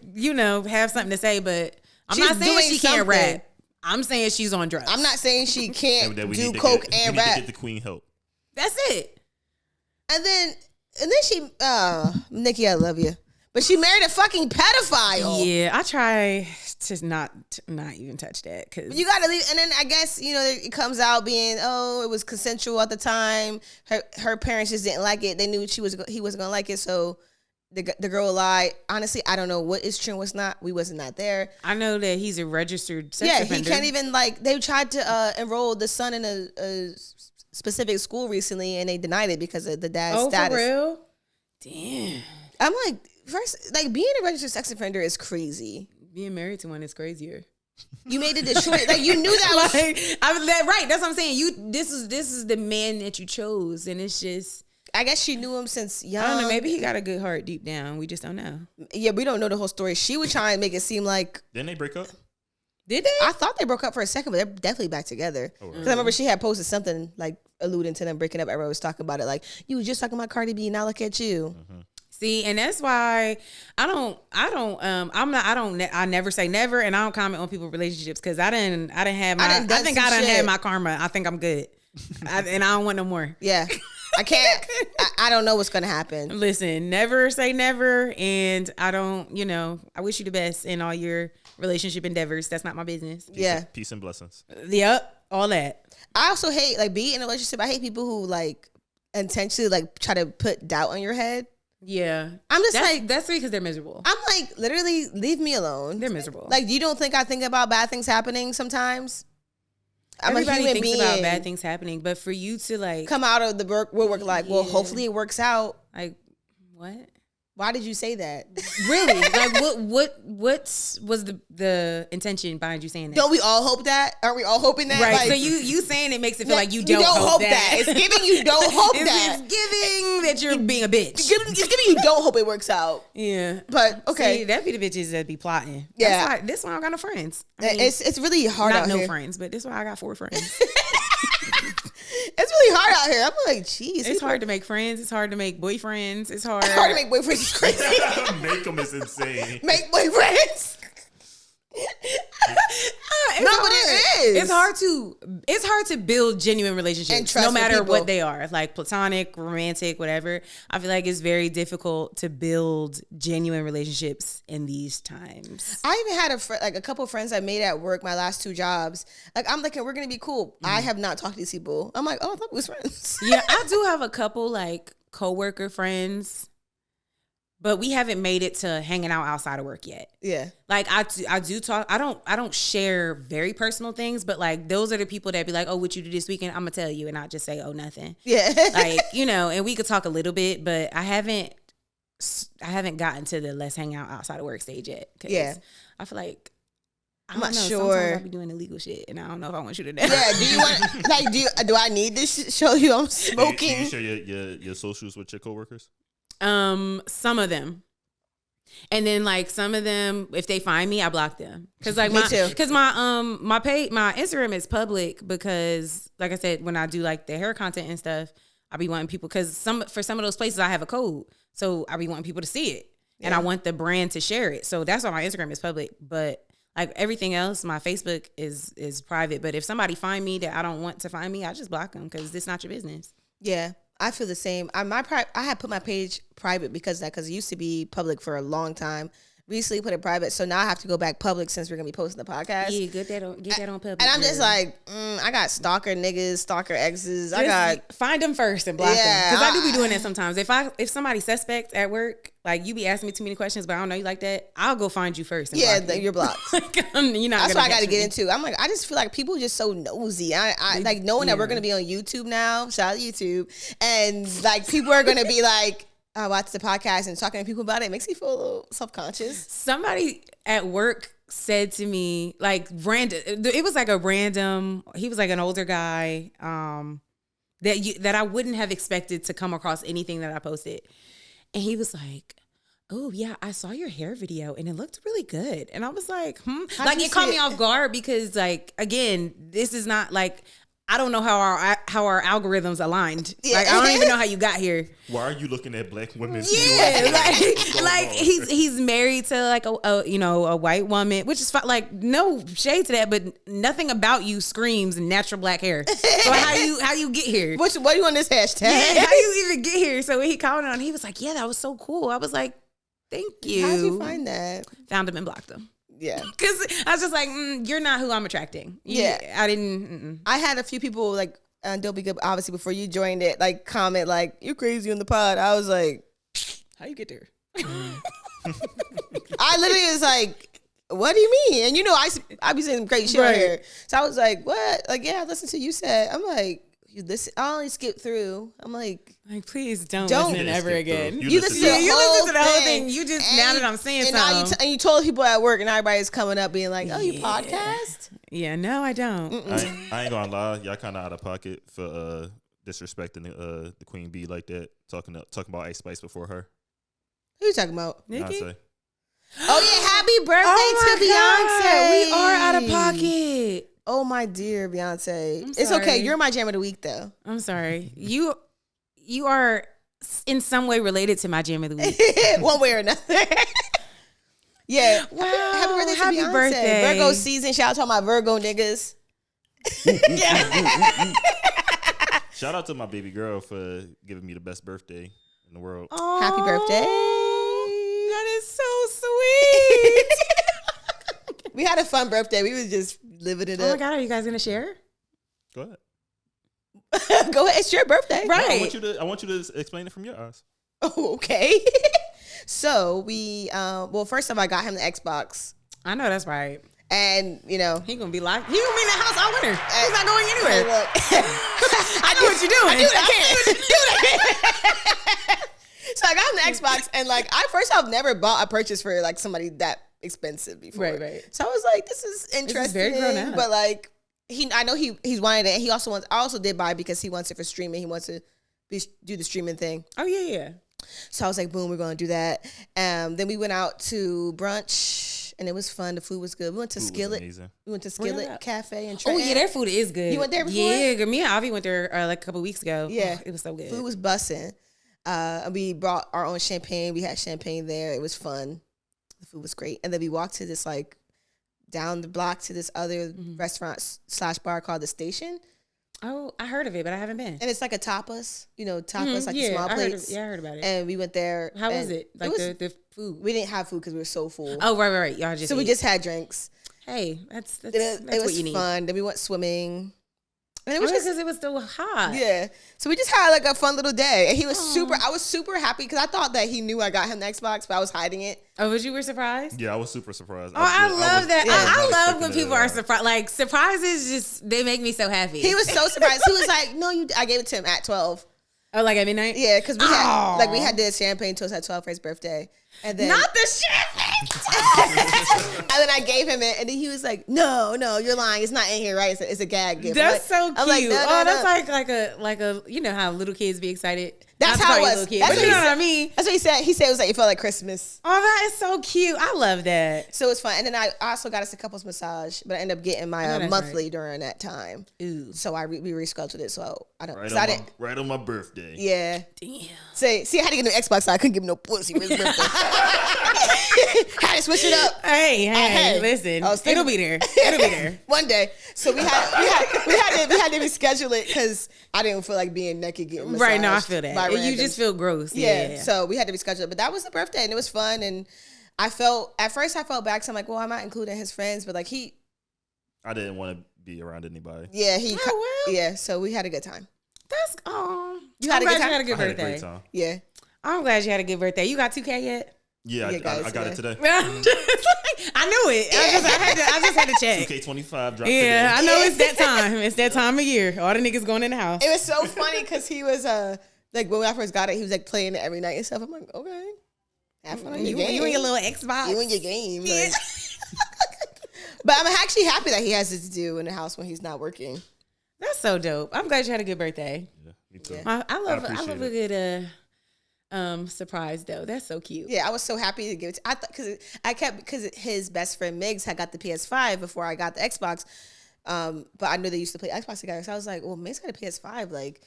have something to say, but I'm not saying she can't rap. I'm saying she's on drugs. I'm not saying she can't do coke and rap. We need to get the queen help. That's it. And then she, Nikki, I love you, but she married a fucking pedophile. Yeah, I try to not even touch that because you gotta leave. And then I guess it comes out being it was consensual at the time. Her parents just didn't like it. They knew he wasn't gonna like it, so the girl lied. Honestly, I don't know what is true and what's not. We wasn't not there. I know that he's a registered sex offender. He can't even they tried to enroll the son in a specific school recently, and they denied it because of the dad's status. For real? Damn. I'm like, first, like being a registered sex offender is crazy. Being married to one is crazier. You made it the choice. Like you knew that was right. That's what I'm saying. This is the man that you chose, and it's just. I guess she knew him since young. I don't know. Maybe he got a good heart deep down. We just don't know. Yeah, we don't know the whole story. She was trying to make it seem like. Didn't they break up? Did they? I thought they broke up for a second, but they're definitely back together. Because I remember she had posted something like alluding to them breaking up. Everyone was talking about it. Like, you was just talking about Cardi B. Now look at you. Mm-hmm. See, and that's why I never say never, and I don't comment on people's relationships because I didn't have my. I think I done had my karma. I think I'm good, and I don't want no more. Yeah, I can't. I don't know what's gonna happen. Listen, never say never, and I don't. I wish you the best in all your relationship endeavors. That's not my business. Peace and blessings. Yep, all that. I also hate being in a relationship. I hate people who intentionally try to put doubt on your head. Yeah. I'm just that's because they're miserable. I'm like, literally, leave me alone. They're miserable. Like, you don't think I think about bad things happening sometimes? Everybody thinks about bad things happening, but for you to come out of the woodwork, well, hopefully it works out. Like, what? Why did you say that? Really? Like, what was the intention behind you saying that? Don't we all hope that? Aren't we all hoping that? Right. Like, so you saying it makes it feel like you don't hope that. It's giving you don't hope that. It's giving that you're being a bitch. It's giving you don't hope it works out. Yeah. But okay. See, that be the bitches that be plotting. Yeah. That's why, this one I got no friends. I mean, it's really hard not out no here. friends, but this one I got 4 friends. It's really hard out here. I'm like, geez. It's hard to make friends. It's hard to make boyfriends. It's hard. It's hard to make boyfriends. It's crazy. Make them is insane. Make boyfriends. No, but it is. It's hard to build genuine relationships, no matter what they are, like platonic, romantic, whatever. I feel like it's very difficult to build genuine relationships in these times. I even had a couple of friends I made at work. My last 2 jobs, like I'm thinking we're gonna be cool. I have not talked to these people. I'm like, oh, I thought we was friends. Yeah, I do have a couple like coworker friends, but we haven't made it to hanging out outside of work yet. Yeah. Like I do talk. I don't share very personal things, but like those are the people that be like, oh, what you do this weekend? I'm gonna tell you, and I just say, oh, nothing. Yeah. Like, and we could talk a little bit, but I haven't gotten to the let's hang out outside of work stage yet. Yeah. I feel like I'm not sure. Sometimes I be doing illegal shit, and I don't know if I want you to know. Yeah. Do you want do I need to show you I'm smoking? Do you share your socials with your coworkers? Some of them, and then like some of them, if they find me, I block them. Cause like my Instagram is public because, like I said, when I do like the hair content and stuff, I be wanting people, cause for some of those places I have a code, so I be wanting people to see it, and I want the brand to share it. So that's why my Instagram is public. But like everything else, my Facebook is private. But if somebody find me that I don't want to find me, I just block them because it's not your business. Yeah. I feel the same. I had put my page private because it used to be public for a long time. Recently put it private, so now I have to go back public since we're gonna be posting the podcast. Yeah, get that on public. And I'm just like, I got stalker niggas, stalker exes. Just find them first and block them, because I do be doing that sometimes. If somebody's suspect at work, like you be asking me too many questions, but I don't know you like that, I'll go find you first. And block you. You're blocked. You're not. That's what I got to get into. I'm like, I just feel like people are just so nosy. I like knowing that we're gonna be on YouTube now. Shout out YouTube, and like people are gonna be like, I watch the podcast and talking to people about it. It makes me feel a little self-conscious. Somebody at work said to me, like, random, it was like a random, he was like an older guy that I wouldn't have expected to come across anything that I posted. And he was like, oh, yeah, I saw your hair video and it looked really good. And I was like, Like, it caught me off guard because, like, again, this is not like, I don't know how our algorithms aligned. Yeah. Like, I don't even know how you got here. Why are you looking at black women? Yeah, like he's married to like a white woman, which is fine. Like, no shade to that, but nothing about you screams natural black hair. So how you get here? What are you on this hashtag? Yeah, how you even get here? So when he commented on it, he was like, yeah, that was so cool. I was like, thank you. How'd you find that? Found him and blocked him. Yeah. Because I was just like, you're not who I'm attracting. I didn't. I had a few people like, Don't Be Good, obviously, before you joined it, like comment like, you're crazy on the pod. I was like, how you get there? I literally was like, what do you mean? And I be saying some crazy shit right here. So I was like, what? Like, yeah, I listened to you said. I'm like, you listen, I only skip through. I'm like please don't listen ever again. You listen to the whole thing. You just, now that I'm saying something. And you told people at work and everybody's coming up being like, oh, you podcast? Yeah, no, I don't. I ain't gonna lie. Y'all kind of out of pocket for disrespecting the Queen Bee like that. Talking about Ice Spice before her. Who you talking about? Nikki? Beyonce. Oh, yeah. Happy birthday to Beyonce. We are out of pocket. Oh, my dear Beyonce. It's okay. You're my jam of the week, though. I'm sorry. You are in some way related to my jam of the week. One way or another. Yeah. Wow. Happy birthday to Happy Beyonce. birthday. Virgo season. Shout out to all my Virgo niggas. Shout out to my baby girl for giving me the best birthday in the world. Oh, happy birthday. That is so sweet. We had a fun birthday. We was just living it up. Oh my God, are you guys gonna share? Go ahead. Go ahead. It's your birthday. Right. No, I want you to explain it from your eyes. Oh, okay. So we first off, I got him the Xbox. I know that's right. And he gonna be locked. He gonna be in the house all winter. He's not going anywhere. Look, I know what you're doing. I do what I can. So I got him the Xbox, and like I've never bought a purchase for like somebody that expensive before. Right. So I was like, this is interesting. This is very grown up. But like I know he's wanted it. He also wants. I also did buy because he wants it for streaming. He wants to do the streaming thing. Oh yeah. So I was like, boom, we're gonna do that. Then we went out to brunch, and it was fun. The food was good. We went to Skillet. We went to Skillet Cafe and Trenton. Oh yeah, their food is good. You went there before? Yeah, me and Avi went there like a couple weeks ago. Yeah, it was so good. Food was bussin'. We brought our own champagne. We had champagne there. It was fun. The food was great. And then we walked to this like down the block to this other restaurant / bar called The Station. Oh, I heard of it, but I haven't been. And it's like a tapas, like the small plates. I heard about it. And we went there. How was it? Like the food? We didn't have food because we were so full. Oh, right. Y'all just we just had drinks. Hey, that's it what was you need. Fun. Then we went swimming. And it was because it was still hot. Yeah. So we just had like a fun little day. And he was I was super happy because I thought that he knew I got him the Xbox, but I was hiding it. Oh, you were surprised? Yeah, I was super surprised. Oh, I love that. I love when people are surprised. Like surprises they make me so happy. He was so surprised. He was like, no, I gave it to him at 12. Oh, like at midnight? Yeah, because we had the champagne toast at 12 for his birthday. And then not the champagne toast. And then I gave him it, and then he was like, no, you're lying. It's not in here, right? It's a gag gift. That's so cute. I'm like, no, that's like a you know how little kids be excited. That's how it was. But you know what I mean? That's what he said. He said it was like it felt like Christmas. Oh, that is so cute. I love that. So it was fun. And then I also got us a couples massage, but I ended up getting my monthly during that time. Ooh. So we rescheduled it. So I don't. Right on my birthday. Yeah. Damn. See, I had to get an Xbox. So I couldn't give him no pussy for his birthday. Had to switch it up. Hey, listen. It'll be there. It'll be there one day. So we had to reschedule it because I didn't feel like being naked getting massaged. Right. No, I feel that. You just feel gross. Yeah. So we had to reschedule it, but that was the birthday and it was fun. And at first I felt bad because I'm like, well, I'm not including his friends, but like I didn't want to be around anybody. Yeah. Yeah. So we had a good time. That's you had a good time. You had a good birthday. I had a great time. Yeah. I'm glad you had a good birthday. You got 2K yet? Yeah, I got it today. I knew it. I just had to check. 2K25 dropped today. Yeah, I know it's that time. It's that time of year. All the niggas going in the house. It was so funny because he was like when I first got it, he was like playing it every night and stuff. I'm like, okay, have fun on your game. You and your little Xbox. You and your game. Like. But I'm actually happy that he has it to do in the house when he's not working. That's so dope. I'm glad you had a good birthday. Yeah, me too. I love a good surprise though. That's so cute. Yeah, I was so happy to give it. Because his best friend Migs had got the PS5 before I got the Xbox. But I knew they used to play Xbox together, so I was like, well, Migs got a PS5. Like,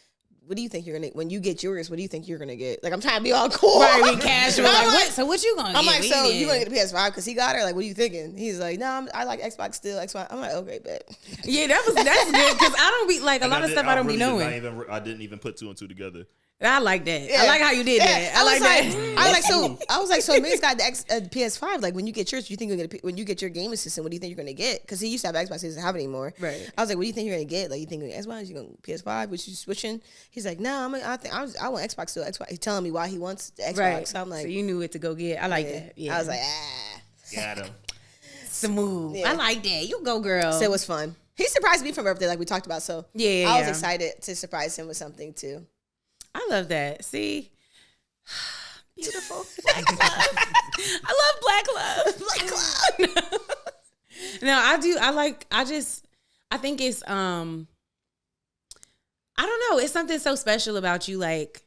what do you think you're gonna when you get yours? What do you think you're gonna get? Like, I'm trying to be all cool, right? Be casual. Like, what? So what you gonna get? I'm like, so you gonna get the PS5 because he got her? Like, what are you thinking? He's like, no, I like Xbox still. Xbox. I'm like, okay, bet. Yeah, that's good because I don't be like a lot of stuff I don't be knowing. I didn't even put 2 and 2 together. I like that. Yeah. I like how you did that. I like that. I was like, so Migs got the PS5. Like, when you get yours, you think you're gonna when you get your gaming system, what do you think you're gonna get? Because he used to have Xbox, he doesn't have it anymore. Right. I was like, what do you think you're gonna get? Like, you think you're gonna Xbox? You gonna PS5? Which you switching? He's like, no, I want Xbox still. Xbox. He's telling me why he wants the Xbox. Right. So I'm like, so you knew what to go get. I like that. Yeah. I was like, got him. Smooth. Yeah. I like that. You go, girl. So it was fun. He surprised me for my birthday, like we talked about. So I was excited to surprise him with something too. I love that. See, beautiful. Black love. I love black love. Black love. No, I do. I think it's I don't know. It's something so special about you, like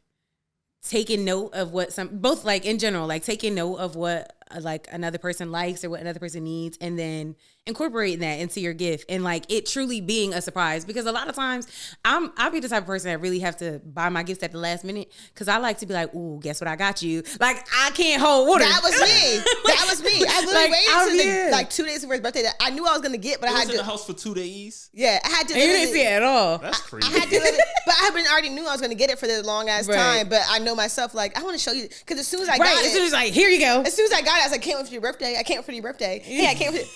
taking note of what both like in general, like taking note of what like another person likes or what another person needs, and then incorporating that into your gift, and like it truly being a surprise. Because a lot of times I'll be the type of person that really have to buy my gifts at the last minute, because I like to be like, ooh, guess what I got you? Like, I can't hold water. That was me. I literally waited like 2 days before his birthday that I knew I was gonna get, but I had to in the house for 2 days. Yeah, I had to. And you didn't see it at all. That's crazy. I had to, but I already knew I was gonna get it for the long ass time. But I know myself, like, I want to show you, because as soon as I got it, as soon as like, here you go. As soon as I got it, I was like, can't wait for your birthday. I can't wait for your birthday. Hey, I can't wait.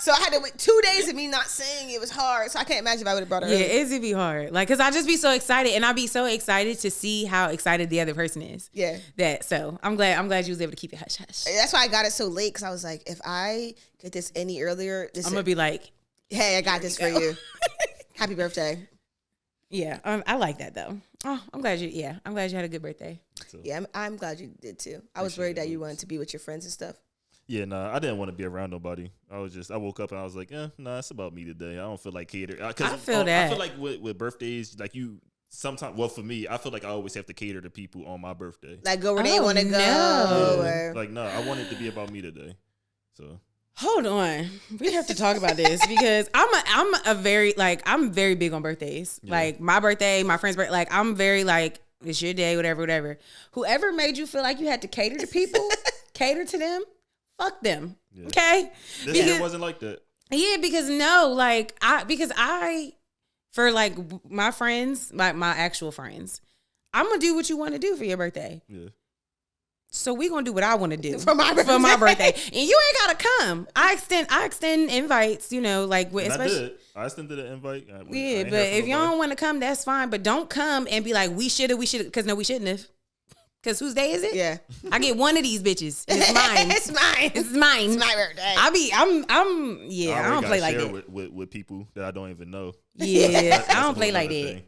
So I had to wait 2 days of me not saying it was hard. So I can't imagine if I would have brought her. Yeah, it'd be hard. Like, cause I just be so excited, and I'd be so excited to see how excited the other person is. Yeah. So I'm glad you was able to keep it hush hush. That's why I got it so late, because I was like, if I get this any earlier, I'm gonna be like, hey, I got this for you. Happy birthday. Yeah, I like that though. Oh, I'm glad you had a good birthday. So. Yeah, I'm glad you did too. I was worried that you wanted to be with your friends and stuff. Yeah, nah, I didn't want to be around nobody. I woke up and I was like, nah, it's about me today. I don't feel like catering. I feel that. I feel like with birthdays, like sometimes, well, for me, I feel like I always have to cater to people on my birthday. Like go where they want to go. Yeah. Like, no, I want it to be about me today. So. Hold on, we have to talk about this because I'm very big on birthdays. Yeah. Like my birthday, my friend's birthday. Like I'm very like it's your day, whatever. Whoever made you feel like you had to cater to people, cater to them. Fuck them. Yeah. Okay. This year wasn't like that. Yeah, because for like my friends, my actual friends, I'm gonna do what you want to do for your birthday. Yeah. So we gonna do what I want to do for my birthday, and you ain't gotta come. I extend invites, like especially. I extended an invite. But if you don't want to come, that's fine. But don't come and be like, we should, because no, we shouldn't have. Because whose day is it? Yeah. I get one of these bitches. And it's mine. It's mine. It's my birthday. I don't play like that. With people that I don't even know. Yeah. I don't play like that.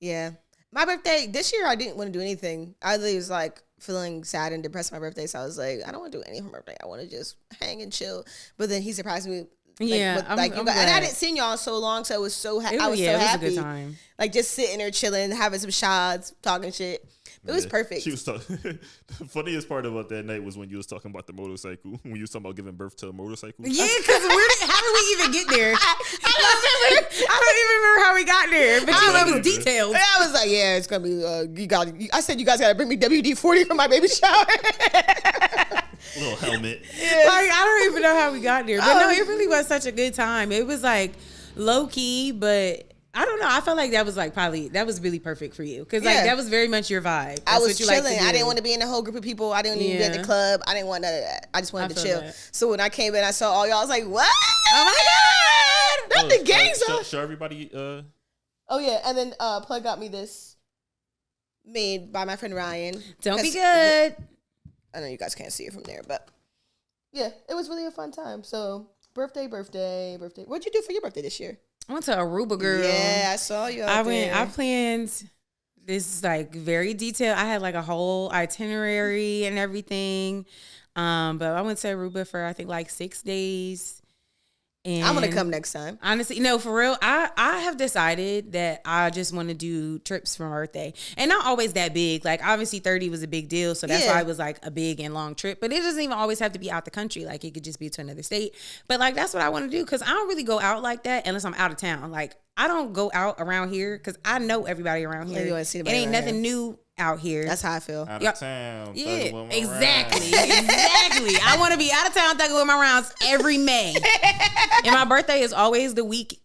Yeah. My birthday, this year I didn't want to do anything. I was like feeling sad and depressed on my birthday. So I was like, I don't want to do anything for my birthday. I want to just hang and chill. But then he surprised me. I'm and I hadn't seen y'all in so long. So I was so happy. It was a good time. Like just sitting there chilling, having some shots, talking shit. It was perfect. She was talking. The funniest part about that night was when you was talking about the motorcycle. When you was talking about giving birth to a motorcycle. Yeah, because how did we even get there? I don't even remember how we got there. But it was detailed. I was like, yeah, it's gonna be. I said you guys gotta bring me WD-40 for my baby shower. Little helmet. Yeah. Like I don't even know how we got there, but no, it really was such a good time. It was like low key, but. I don't know. I felt like that was that was really perfect for you because that was very much your vibe. I was chilling. I didn't want to be in a whole group of people. I didn't even be at the club. I didn't want none of that. I just wanted to chill. That. So when I came in, I saw all y'all. I was like, "What? Oh my god! Not the gangs!" Show everybody. Oh yeah, and then Plug got me this made by my friend Ryan. Don't be good. I know you guys can't see it from there, but yeah, it was really a fun time. So birthday. What'd you do for your birthday this year? I went to Aruba, girl. Yeah, I saw you. I planned this very detailed. I had a whole itinerary and everything. But I went to Aruba for I think 6 days. And I'm gonna come next time. Honestly, no, for real. I have decided that I just want to do trips for my birthday, and not always that big. Like obviously 30 was a big deal, so that's why it was a big and long trip. But it doesn't even always have to be out the country. Like it could just be to another state. But that's what I want to do because I don't really go out like that unless I'm out of town. Like I don't go out around here because I know everybody around here. It ain't nothing new out here. That's how I feel. Out of town. Yeah, exactly. I want to be out of town thugging with my rounds every May. And my birthday is always the week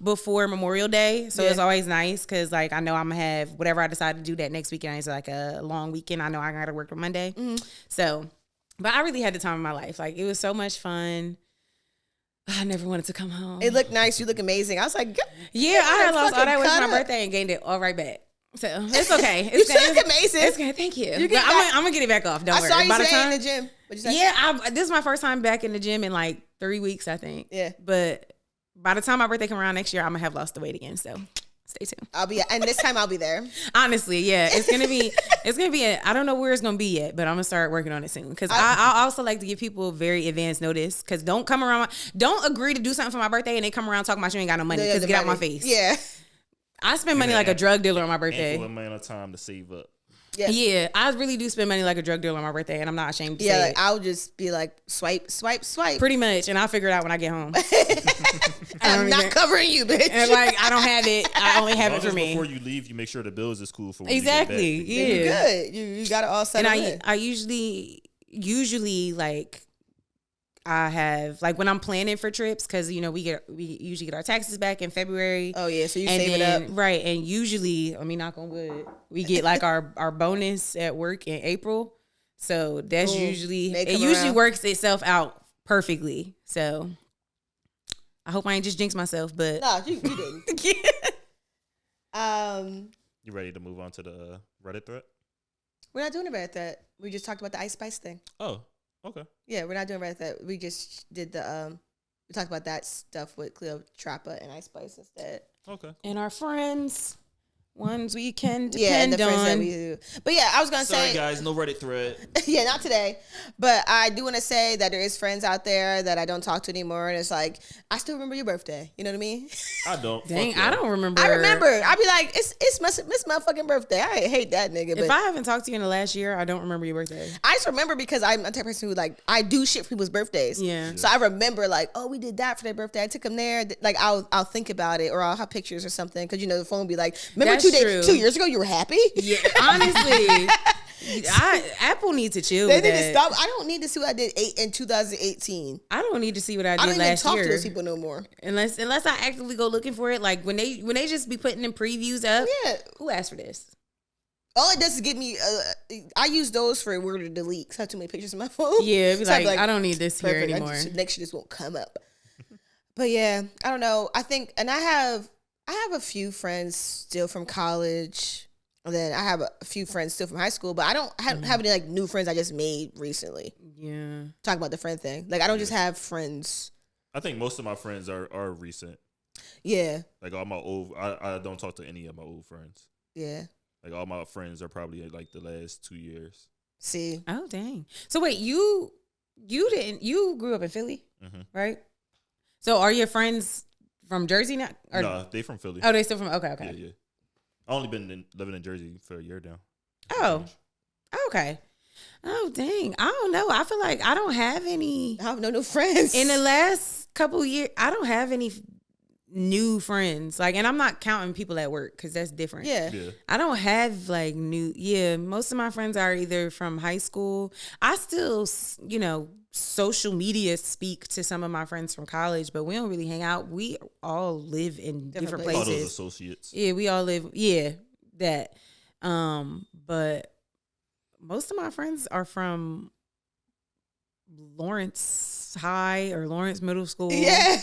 before Memorial Day. So it's always nice because I know I'm going to have whatever I decide to do that next weekend. It's a long weekend. I know I got to work on Monday. Mm-hmm. So, but I really had the time of my life. It was so much fun. I never wanted to come home. It looked nice. You look amazing. I was like, yeah, I had lost all that weight for my birthday and gained it all right back. So it's okay. You look amazing. It's good. Thank you. I'm gonna get it back off. Don't worry. I saw you today in the gym. What'd you say? Yeah, this is my first time back in the gym in 3 weeks, I think. Yeah. But by the time my birthday comes around next year, I'm gonna have lost the weight again. So stay tuned. And this time I'll be there. Honestly, yeah, it's gonna be. I don't know where it's gonna be yet, but I'm gonna start working on it soon. Because I also like to give people very advanced notice. Because don't agree to do something for my birthday and they come around talking about you ain't got no money. Because get out my face. Yeah. I spend money like a drug dealer on my birthday. Ample amount of time to save up. Yeah, I really do spend money like a drug dealer on my birthday, and I'm not ashamed to say it. I'll just be swipe. Pretty much, and I'll figure it out when I get home. I'm not covering you, bitch. And I don't have it. I only have it for me. Before you leave, you make sure the bills is cool for when exactly. You get back. Yeah, you're good. You got it all set up. And I usually I have when I'm planning for trips because we usually get our taxes back in February. Oh yeah, so you save it up, right? And usually, knock on wood, we get our bonus at work in April. So that's usually works itself out perfectly. So I hope I ain't just jinx myself, but no, you didn't. You ready to move on to the Reddit thread? We're not doing a Reddit thread. We just talked about the Ice Spice thing. Oh. Okay. Yeah, we're not doing Reddit thread. We just did we talked about that stuff with cleotrapa and Ice Spice instead. Okay. And our friends ones we can Yeah, depend the friends that on. we do. But yeah, I was gonna Sorry, say, guys, no Reddit thread. yeah, not today. But I do want to say that there is friends out there that I don't talk to anymore, and it's like I still remember your birthday. You know what I mean? I don't. Dang, Fuck I y'all. don't remember. I remember. I be like, it's my motherfucking birthday. I hate that nigga. But If I haven't talked to you in the last year, I don't remember your birthday. I just remember because I'm a type of person who like I do shit for people's birthdays. Yeah. So I remember like, oh, we did that for their birthday. I took them there. Like I'll think about it, or I'll have pictures or something because the phone will be like, remember That's true. 2 years ago you were happy. Yeah, honestly, Apple needs to chill They with need that. to stop. I don't need to see what I did in 2018. I don't need to see what I I don't did even last talk year. to those people no more. Unless I actively go looking for it. Like when they just be putting in previews up. Yeah. Who asked for this? All it does is get me. I use those for where to delete. 'Cause I have too many pictures on my phone. Yeah, it'd be So I'd like, I don't need this here perfect. anymore. Next year just won't come up. But yeah, I don't know. I think, and I have a few friends still from college. And then I have a few friends still from high school, but I don't have any like new friends I just made recently. Yeah. Talk about the friend thing. Like I don't just have friends. I think most of my friends are recent. Yeah. Like all my old, I don't talk to any of my old friends. Yeah. Like all my friends are probably like the last 2 years. See. Oh dang. So wait, you grew up in Philly, right? So are your friends from Jersey now? Or, Nah, they from Philly. oh, they still from? Okay. Yeah, yeah. I only been living in Jersey for a year now. Oh, okay. Oh dang. I don't know. I feel like I don't have any I have no friends. in the last couple years. I don't have any new friends. Like, and I'm not counting people at work because that's different. Yeah. Yeah. I don't have like new. Yeah, most of my friends are either from high school. I still, social media speak to some of my friends from college, but we don't really hang out. We all live in different places. All those places. associates. Yeah, we all live. Yeah, that. But most of my friends are from Lawrence High or Lawrence Middle School. Yeah.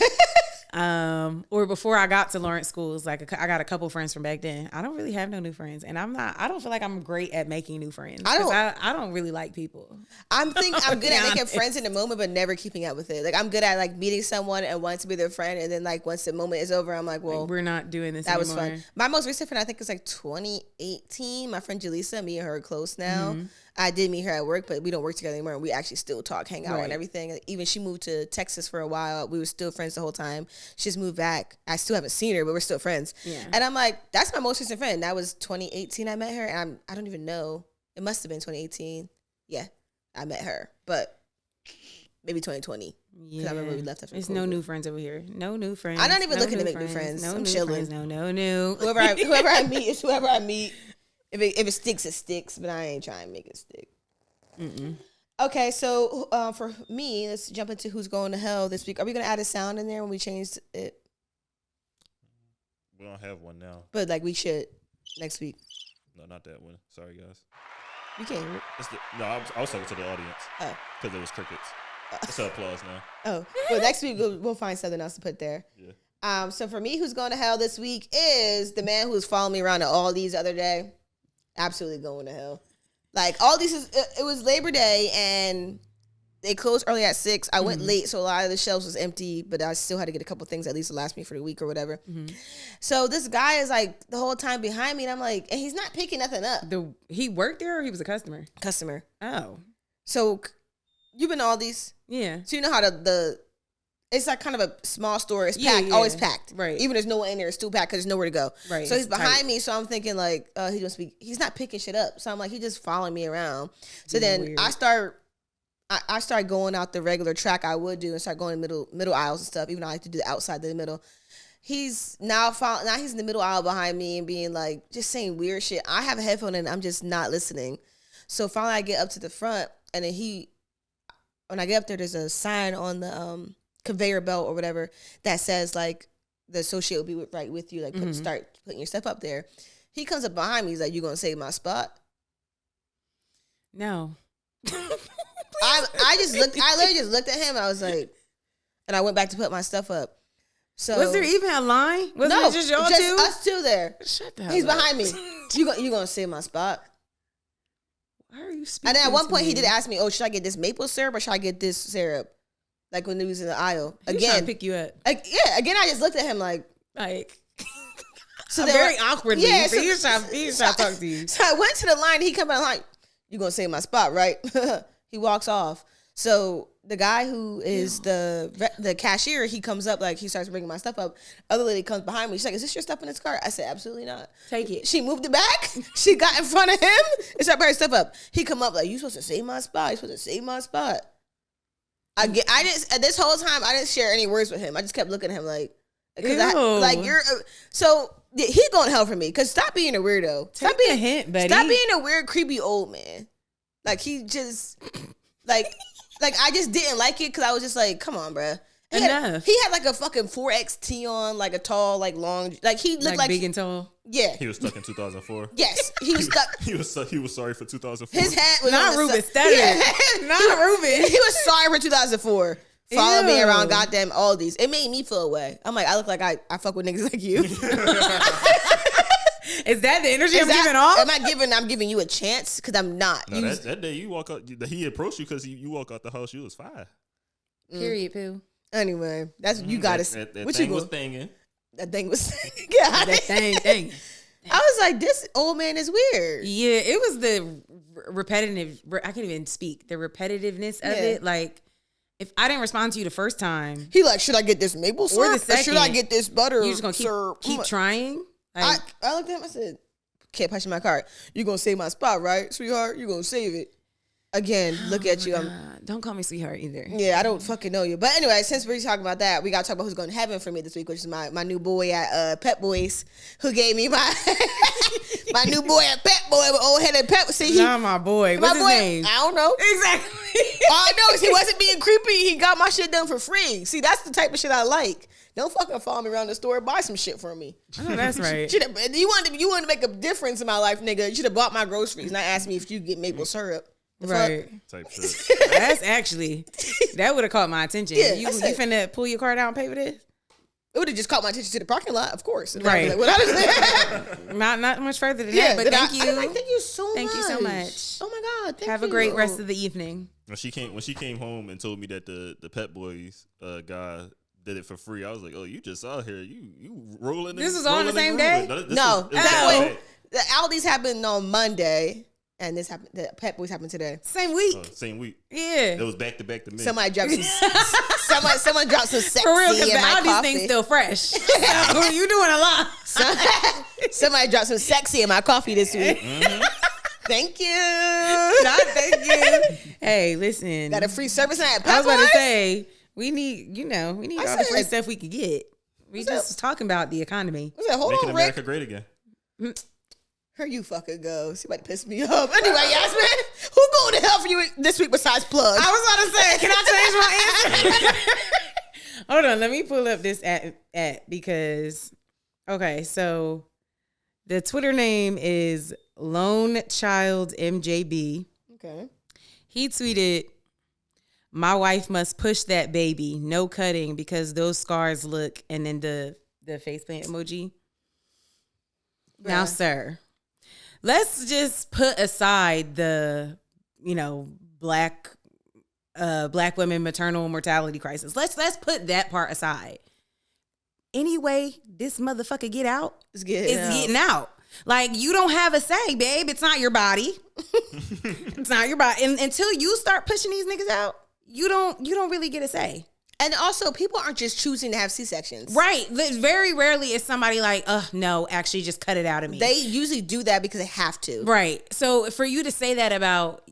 Or before I got to Lawrence schools, like I got a couple friends from back then. I don't really have no new friends, and I don't feel like I'm great at making new friends. I don't really like people. I'm good at making honest. friends in the moment, but never keeping up with it. Like I'm good at like meeting someone and wanting to be their friend, and then like once the moment is over, I'm like, well, Like, we're not doing this that anymore. was fun. My most recent friend, I think, is like 2018. My friend Jaleesa, me and her are close now. I did meet her at work, but we don't work together anymore, and we actually still talk, hang out, and everything. Like, even she moved to Texas for a while. We were still friends the whole time. She just moved back. I still haven't seen her, but we're still friends. Yeah. And I'm like, that's my most recent friend. That was 2018. I met her, and I don't even know. It must have been 2018. Yeah, I met her, but maybe 2020. Yeah, I remember we left after There's COVID. no new friends over here. No new friends. I'm not even No looking to make new friends. No I'm new chilling. friends. No new. Whoever I meet is whoever I meet. If it sticks, it sticks. But I ain't trying to make it stick. Okay, so for me, let's jump into who's going to hell this week. Are we going to add a sound in there when we change it? We don't have one now. But like we should next week. No, not that one. Sorry, guys. You can't hear it. I was talking to the audience. Oh. Because it was crickets. It's an applause now. Oh, well, next week we'll find something else to put there. Yeah. So for me, who's going to hell this week is the man who's following me around to Aldi's the other day. Absolutely going to hell. Like Aldi's, it was Labor Day and they closed early at 6. I went late, so a lot of the shelves was empty, but I still had to get a couple things at least to last me for the week or whatever. So this guy is like the whole time behind me, and I'm like, and he's not picking nothing up. He worked there, or he was a customer? Customer. Oh, So you've been to Aldi's, yeah. so you know how the it's like kind of a small store. It's Yeah, packed, yeah. always packed. Right. Even there's no one in there, it's still packed because there's nowhere to go. Right, So he's it's tight. behind me, so I'm thinking like, he's not picking shit up. So I'm like, he's just following me around. So then weird. I start going out the regular track I would do and start going middle aisles and stuff. Even though I like to do the outside to the middle. He's now he's in the middle aisle behind me and being like, just saying weird shit. I have a headphone and I'm just not listening. So finally I get up to the front, and then when I get up there, there's a sign on the conveyor belt or whatever that says like the associate will be right with you, like start putting your stuff up there. He comes up behind me, he's like, "You gonna save my spot?" No. I literally just looked at him. I was like, and I went back to put my stuff up. So Was there even a line? Was no, it just y'all just two? us two there. Shut the hell He's up. behind me. You gonna save my spot? Why are you speaking? And then at one to point me? he did ask me, "Oh, should I get this maple syrup or should I get this syrup?" Like when he was in the aisle He was trying again. to pick you up. Again, I just looked at him like. Like, So very awkwardly. Yeah, so he's trying to talk to you. So I went to the line. He come out like, "You gonna save my spot, right?" He walks off. So the guy who is the cashier, he comes up, like he starts bringing my stuff up. Other lady comes behind me. She's like, "Is this your stuff in this cart?" I said, "Absolutely not. Take it." She moved it back. She got in front of him and started bringing stuff up. He come up like, "You supposed to save my spot. You supposed to save my spot." I didn't. This whole time, I didn't share any words with him. I just kept looking at him like, you're. So he going to hell for me. Cause stop being a weirdo. Stop being a hint, buddy. Stop being a weird, creepy old man. Like he just like I just didn't like it because I was just like, come on, bruh. He had like a fucking 4XT on, like a tall, like long, like he looked like big and tall. Yeah, he was stuck in 2004. Yes, he was stuck. He was sorry for 2004. His hat was not Ruben. Not Ruben. He was sorry for 2004. Follow me around goddamn Aldi's. It made me feel away. I'm like, I look like I fuck with niggas like you. Is that the energy I'm giving off? I'm giving you a chance because I'm not. No, that day you walk out, he approached you because you walk out the house. You was fine. Period, poo. Anyway, that's what you got to. That what thing you was thinging. That thing was God. That thing. I was like, this old man is weird. Yeah, it was the repetitive. I can't even speak. The repetitiveness of it. Like, if I didn't respond to you the first time, he like, should I get this maple syrup? Or should I get this butter? You just gonna keep trying. Like, I looked at him. I said, "Can't punch in my cart. You gonna save my spot, right, sweetheart? You gonna save it." Again, look at you. Don't call me sweetheart either. Yeah, I don't fucking know you. But anyway, since we're talking about that, we got to talk about who's going to heaven for me this week, which is my new boy at Pep Boys, who gave me my my new boy at Pep Boy with old headed Pep. See, not my boy. What's his name? I don't know. Exactly. All I know is he wasn't being creepy. He got my shit done for free. See, that's the type of shit I like. Don't fucking follow me around the store. Buy some shit for me. Oh, that's right. You wanted to make a difference in my life, nigga. You should have bought my groceries, not asked me if you get maple syrup. Right. Type shit. That's actually, that would have caught my attention. Yeah, you finna pull your card out and pay for this? It would have just caught my attention to the parking lot, of course. Right. Like, not much further than that, but thank you. Thank you so much. Thank you so much. Oh my God. Have a great rest of the evening. When she came home and told me that the Pet Boys guy did it for free, I was like, oh, you just out here. You rolling. This was on the same day? No. The Aldi's happened on Monday. And this happened. The Pet Boys happened today. Same week. Same week. Yeah. It was back to back to me. Somebody dropped some. someone dropped some sexy for real, because in my coffee. Thing's still fresh. So you doing a lot. Somebody dropped some sexy in my coffee this week. Mm-hmm. Thank you. Not thank you. Hey, listen. Got a free service at Pet Boys? I was about to say we need all the free stuff we could get. We just was talking about the economy. Making America great again. Here you fucking go. She about to piss me off. Anyway, Yasmin, who going to hell for you this week besides Plug? I was about to say, can I change my answer? Hold on, let me pull up this at because, okay, so the Twitter name is Lone Child MJB. Okay. He tweeted, "My wife must push that baby. No cutting because those scars look," and then the faceplant emoji. Bruh. Now, sir. Let's just put aside the, black women maternal mortality crisis. Let's put that part aside. Anyway, this motherfucker get out. It's getting out. Like, you don't have a say, babe. It's not your body. It's not your body. And until you start pushing these niggas out, you don't really get a say. And also, people aren't just choosing to have C-sections. Right. Very rarely is somebody like, no, actually just cut it out of me. They usually do that because they have to. Right. So for you to say that about,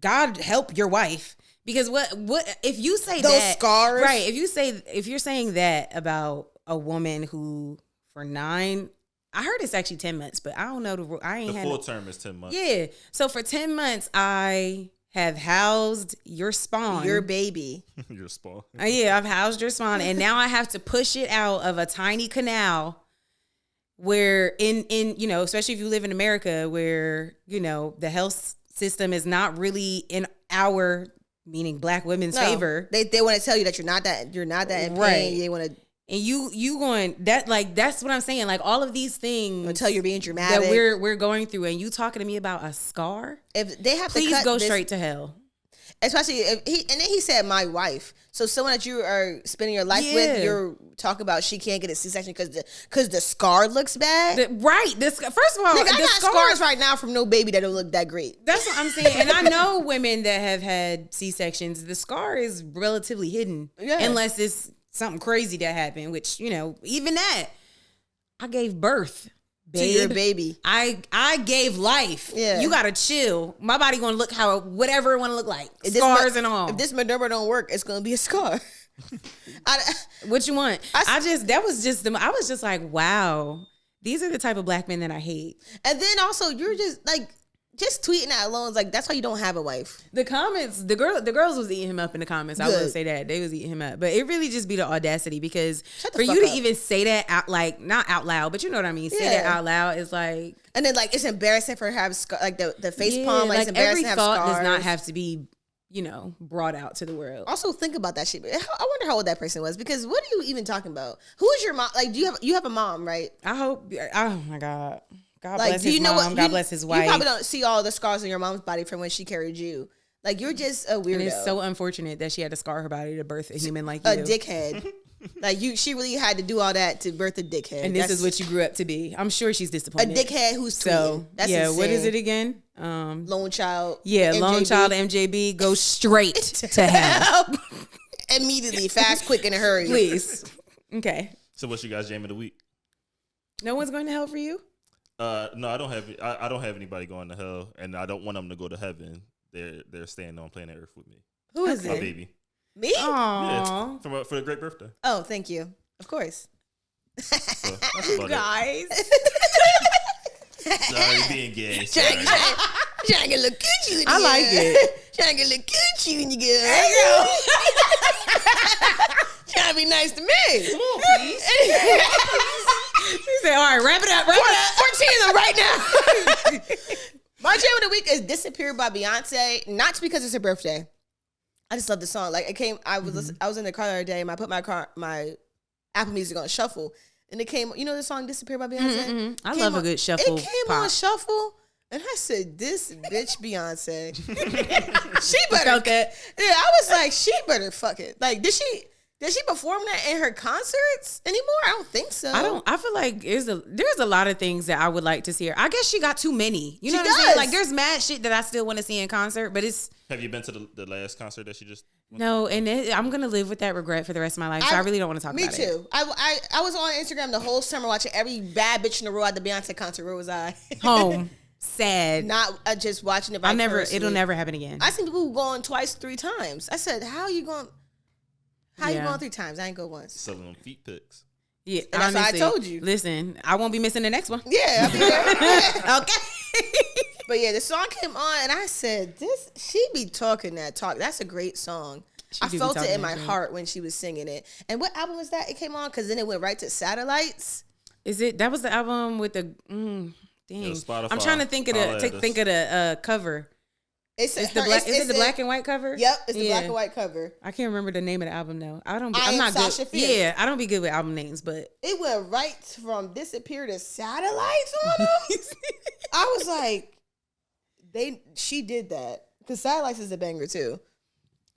God help your wife, because what if you say those that, scars, right? If you're saying that about a woman who for 9, I heard it's actually 10 months, but I don't know the full term is 10 months. Yeah. So for 10 months, I have housed your spawn. Your baby. Your spawn. Yeah, I've housed your spawn. And now I have to push it out of a tiny canal where especially if you live in America where, the health system is not really in our, meaning black women's favor. They want to tell you that you're not that in pain. Right. They want to. And you going that, like, that's what I'm saying. Like, all of these things until you're being dramatic that we're going through, and you talking to me about a scar. If they have please go straight to hell. Especially if and then he said my wife. So someone that you are spending your life with, you're talking about she can't get a C-section because the scar looks bad. Right. First of all, I got scars right now from no baby that don't look that great. That's what I'm saying. And I know women that have had C-sections. The scar is relatively hidden, unless it's something crazy that happened. Which even that, I gave birth. Babe, to your baby. I gave life. Yeah. You gotta chill. My body gonna look whatever it wanna look like. Scars and all. If this Moderna don't work, it's gonna be a scar. What you want? I was just like, wow, these are the type of black men that I hate. And then also you're just tweeting that alone is like, that's why you don't have a wife. The comments, the girls was eating him up in the comments. Good. I will say that they was eating him up, but it really just be the audacity because for you to even say that out, like not out loud, but you know what I mean. Say that out loud is like, and then like it's embarrassing for her to have like the face palm. Like it's embarrassing every to have thought scars. Does not have to be brought out to the world. Also think about that shit. I wonder how old that person was because what are you even talking about? Who is your mom? Like, do you have a mom, right? I hope. Oh my God. God bless his mom. God bless his wife. You probably don't see all the scars on your mom's body from when she carried you. Like, you're just a weirdo. And it's so unfortunate that she had to scar her body to birth a human like you. A dickhead. Like, she really had to do all that to birth a dickhead. And this is what you grew up to be. I'm sure she's disappointed. A dickhead who's tweeting. That's insane. What is it again? Lone child. Yeah, MJB. Lone child MJB. Go straight to hell. Immediately. Fast, quick, in a hurry. Please. Okay. So what's your guys' jam of the week? No one's going to hell for you? No, I don't have. I don't have anybody going to hell, and I don't want them to go to heaven. They're staying on planet Earth with me. Who is my it? baby. Me? Aww. Yeah, for a great birthday. Oh, thank you. Of course. So that's about guys. Sorry, being gay. Trying to get a little coochie. I like it. Trying to get a little coochie when you get girl. Trying to be nice to me. Come on, please. He said, all right, wrap it up. 14 of them right now. My jam of the week is Disappear by Beyonce. Not because it's her birthday. I just love the song. Like I was in the car the other day and I put my Apple Music on shuffle. And it came, the song Disappear by Beyonce? Mm-hmm. I love a good shuffle. It came on shuffle. And I said, this bitch Beyonce. She better. Okay. Yeah, I was like, she better fuck it. Like, did she perform that in her concerts anymore? I don't think so. I feel like there's a lot of things that I would like to see her. I guess she got too many. You know what I'm saying? Like there's mad shit that I still want to see in concert, but it's. Have you been to the last concert that she just went No, and I'm gonna live with that regret for the rest of my life. So I really don't want to talk about it. Me too. I was on Instagram the whole summer watching every bad bitch in the row at the Beyonce concert. Where was I? Home. Sad. Not just watching it. It'll never happen again. I seen people going twice, 3 times. I said, how you going 3 times? I ain't go once. Selling them feet pics. Yeah, and that's why I told you. Listen, I won't be missing the next one. Yeah, I'll be there. Okay. But yeah, the song came on and I said, she be talking that talk. That's a great song. I felt it in my heart when she was singing it. And what album was that? It came on because then it went right to Satellites. That was the album with the dang. I'm trying to think of the cover. Is it the black and white cover? Yep, it's the black and white cover. I can't remember the name of the album though. I'm not good. Yeah, I don't be good with album names, but it went right from Disappear to Satellites on them. I was like, she did that because Satellites is a banger too,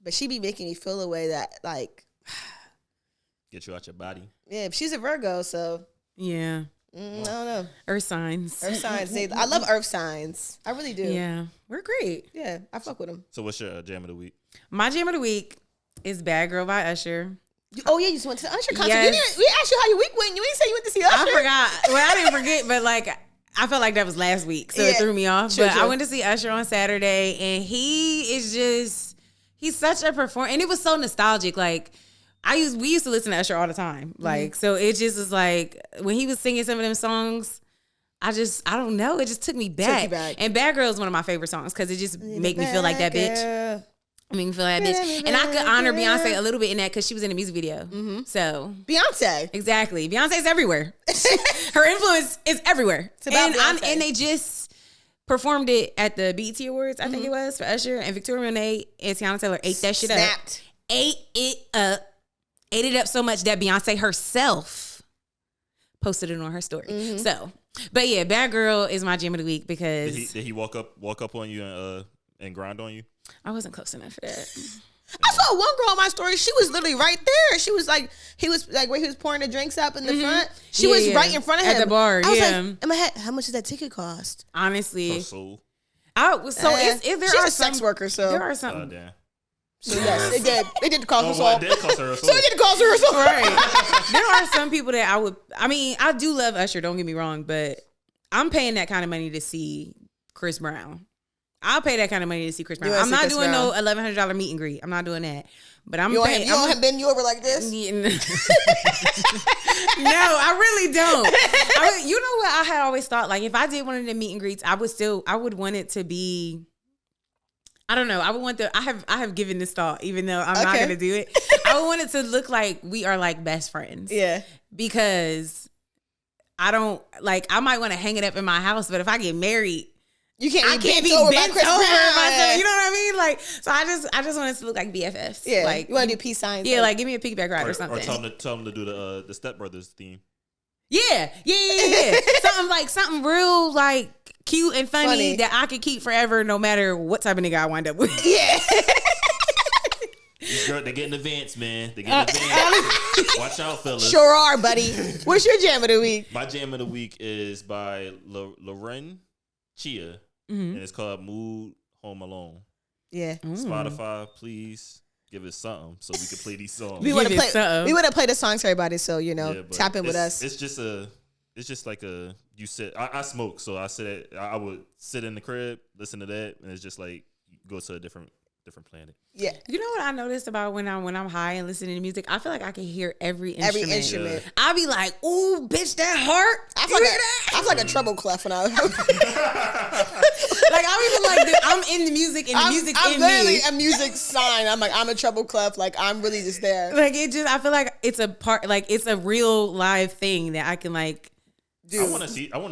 but she be making me feel a way that like get you out your body. Yeah, she's a Virgo, so yeah. I don't know. Earth signs. I love earth signs. I really do. Yeah. We're great. Yeah. I fuck with them. So what's your jam of the week? My jam of the week is Bad Girl by Usher. Oh, yeah. You just went to the Usher concert. Yes. We asked you how your week went. You didn't say you went to see Usher. I forgot. Well, I didn't forget, but like, I felt like that was last week. So it threw me off. But I went to see Usher on Saturday and he's such a performer. And it was so nostalgic. Like, we used to listen to Usher all the time. Like, so it just was like, when he was singing some of them songs, I don't know. It just took me back. And Bad Girl is one of my favorite songs because it just make me feel like that bitch. Make me feel like that bitch. And I could honor Beyonce a little bit in that because she was in the music video. Mm-hmm. So Beyonce. Exactly. Beyonce's everywhere. Her influence is everywhere. And they just performed it at the BET Awards, I think it was, for Usher. And Victoria Monet and Tiana Taylor ate that shit up. Ate it up so much that Beyonce herself posted it on her story. Mm-hmm. So, but yeah, Bad Girl is my jam of the week because did he walk up on you and grind on you? I wasn't close enough for that. I saw one girl on my story. She was literally right there. She was like, he was like where he was pouring the drinks up in the front. She was right in front of him at the bar. I was like, in my head, how much does that ticket cost? Honestly, So there she's are a sex worker, so there are some. damn. So yes, they did. They did cost us Oh, all. it did cost her a So they did cost her assault. Right. There are some people that I would. I mean, I do love Usher. Don't get me wrong, but I'm paying that kind of money to see Chris Brown. I'll pay that kind of money to see Chris Brown. I'm not doing no $1,100 meet and greet. I'm not doing that. But I'm paying. You don't have bend you over like this. No, I really don't. You know what? I had always thought, like, if I did one of the meet and greets, I would want it to be. I don't know. I would want I have given this thought, even though I'm not gonna do it. I would want it to look like we are like best friends. Yeah. Because I don't like. I might want to hang it up in my house, but if I get married. I can't be bent over myself. You know what I mean? Like, so I just want it to look like BFFs. Yeah, like you want to do peace signs. Yeah, like give me a piggyback ride or something. Or tell them to do the Step Brothers theme. Yeah. something real like cute and funny that I could keep forever, no matter what type of nigga I wind up with. Yeah. These girls, they getting advanced, man. They getting advanced. Watch out, fellas. Sure are, buddy. What's your jam of the week? My jam of the week is by Lauren Chia, and it's called Mood Home Alone. Yeah. Spotify, please give us something so we can play these songs. We want to play the songs for everybody, so tap in with us. It's just like you sit. I smoke, so I would sit in the crib, listen to that, and it's just like you go to a different planet. Yeah. You know what I noticed about when I'm high and listening to music? I feel like I can hear every instrument. Yeah. I'll be like, ooh, bitch, that heart. I feel like a treble clef when I like I'm even like I'm in the music and the music I'm in literally me. a music sign. I'm like, I'm a treble clef. Like I'm really just there. Like I feel like it's a part, like it's a real live thing that I can like do. I want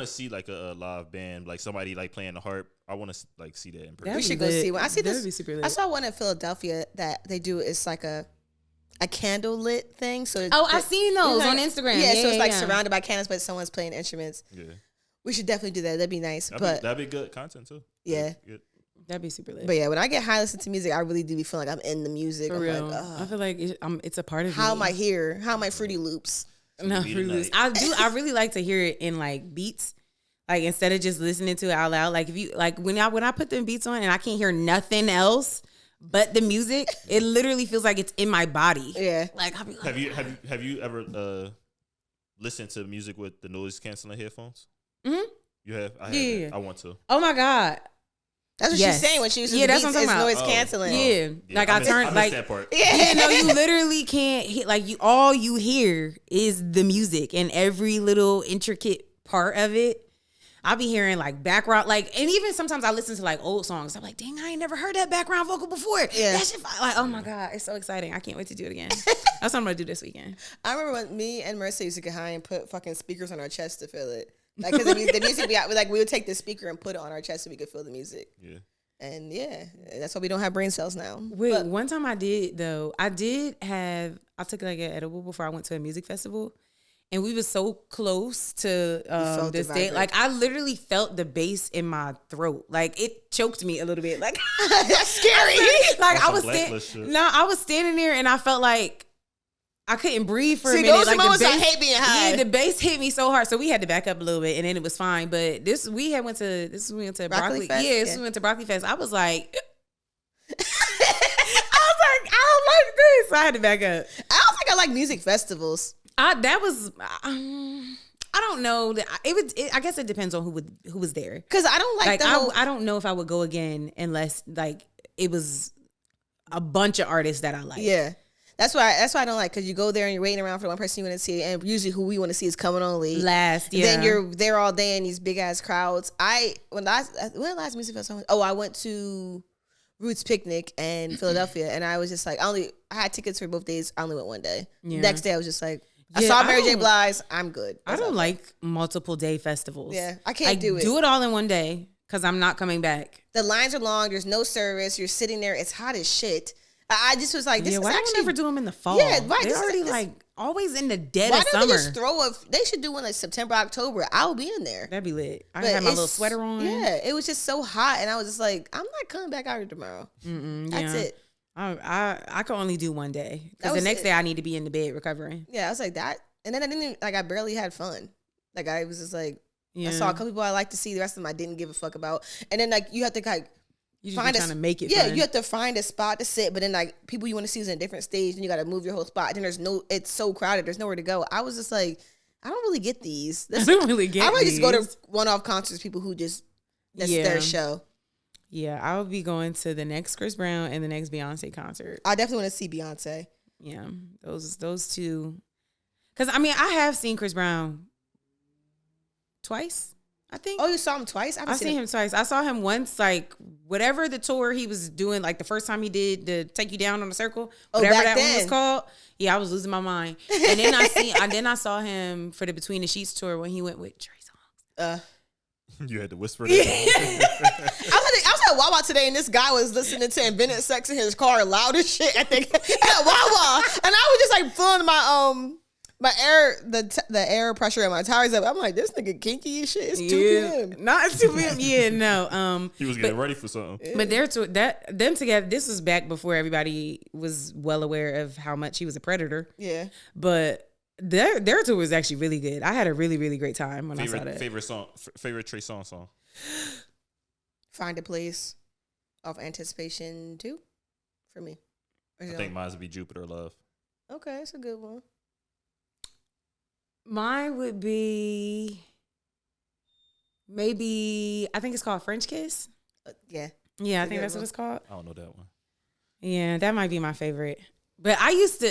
to see like a live band, like somebody like playing the harp. I want to like see that in person. We should go see one. I see That'd be super lit. I saw one in Philadelphia that they do. It's like a candle lit thing. So I've seen those on Instagram. Yeah, so it's like surrounded by candles, but someone's playing instruments. Yeah, we should definitely do that. That'd be nice. That'd be good content too. Yeah, that'd be super lit. But yeah, when I get high, listen to music, I really do be feeling like I'm in the music. For real. Like, I feel like it's a part of me. How am I here? How am I Fruity Loops? No, Fruity Loops. I really like to hear it in like beats. Like instead of just listening to it out loud, like if you like when I put them beats on and I can't hear nothing else but the music, it literally feels like it's in my body. Yeah. Like I'll be like, have you ever listened to music with the noise canceling headphones? Mm-hmm. You have? I have. Yeah. I want to. Oh my God. That's what she's saying when she was that's what I'm talking about. Noise canceling. Yeah. Like I turn like that part. Yeah, no, you literally can't hear, like all you hear is the music and every little intricate part of it. I'll be hearing like background, like, and even sometimes I listen to like old songs. I'm like, dang, I ain't never heard that background vocal before. Yeah. That shit, like, oh my God, it's so exciting. I can't wait to do it again. That's what I'm gonna do this weekend. I remember when me and Marissa used to get high and put fucking speakers on our chest to feel it. Like, because the music, we would take the speaker and put it on our chest so we could feel the music. Yeah. And yeah, that's why we don't have brain cells now. Wait, one time I did though. I took like an edible before I went to a music festival. And we was so close to this day. Like I literally felt the bass in my throat. Like it choked me a little bit. Like that's scary. Like I was standing there and I felt like I couldn't breathe for a minute. Those like moments the bass, I hate being high. Yeah, the bass hit me so hard, so we had to back up a little bit, and then it was fine. But we went to Broccoli Fest. Yeah, we went to Broccoli Fest. I was like, I don't like this. So I had to back up. I don't think I like music festivals. I don't know. I guess it depends on who was there. Because I don't like I don't know if I would go again unless like it was a bunch of artists that I like. Yeah. That's why I don't like, because you go there and you're waiting around for the one person you want to see, and usually who we want to see is coming on last. Yeah. Then you're there all day in these big ass crowds. When the last music festival? I went to Roots Picnic in Philadelphia, and I was just like, I had tickets for both days. I only went one day. Yeah. Next day I was just like, I saw Mary J. Blige. I'm good. I don't like multiple day festivals. Yeah, I can't do it. Do it all in one day because I'm not coming back. The lines are long. There's no service. You're sitting there. It's hot as shit. I just was like, this is why actually. don't we never do them in the fall? Yeah, right. They're already like always in the dead why of don't summer. they just throw they should do one like September, October. I'll be in there. That'd be lit. I But have my little sweater on. Yeah, it was just so hot, and I was just like, I'm not coming back out here tomorrow. That's it. I could only do one day because the next day I need to be in the bed recovering. Yeah, I was like that, and then I didn't I barely had fun. Like I was just like, I saw a couple people I like to see. The rest of them I didn't give a fuck about. And then like you have to like you just trying to make it. Yeah, fun. you have to find a spot to sit. But then like people you want to see is in a different stage, and you got to move your whole spot. Then it's so crowded. There's nowhere to go. I was just like, I don't really get these. I don't really get. I really just go to one-off concerts. People who just that's their show. Yeah, I'll be going to the next Chris Brown and the next Beyonce concert. I definitely want to see Beyonce. Yeah, those two. Because I mean, I have seen Chris Brown twice. I think. Oh, you saw him twice? I've seen him twice. I saw him once, like whatever the tour he was doing, like the first time he did the Take You Down on the Circle, whatever that one was called. Yeah, I was losing my mind. And then I saw him for the Between the Sheets tour when he went with Trey Songz. You had to whisper that. I was at Wawa today, and this guy was listening to Invented Sex in his car loud as shit. I think at Wawa, and I was just like feeling my air, the air pressure in my tires up. I'm like, this nigga kinky as shit. It's 2 p.m. Not 2 p.m. Yeah, no. He was getting ready for something. But them together. This was back before everybody was well aware of how much he was a predator. Yeah, but. Their tour was actually really good. I had a really, really great time when I saw that. Favorite Trey Songz song? Find a Place off Anticipation 2 for me. I think mine would be Jupiter Love. Okay, that's a good one. Mine would be maybe, I think it's called French Kiss. Yeah. Yeah, I think that's what it's called. I don't know that one. Yeah, that might be my favorite. But I used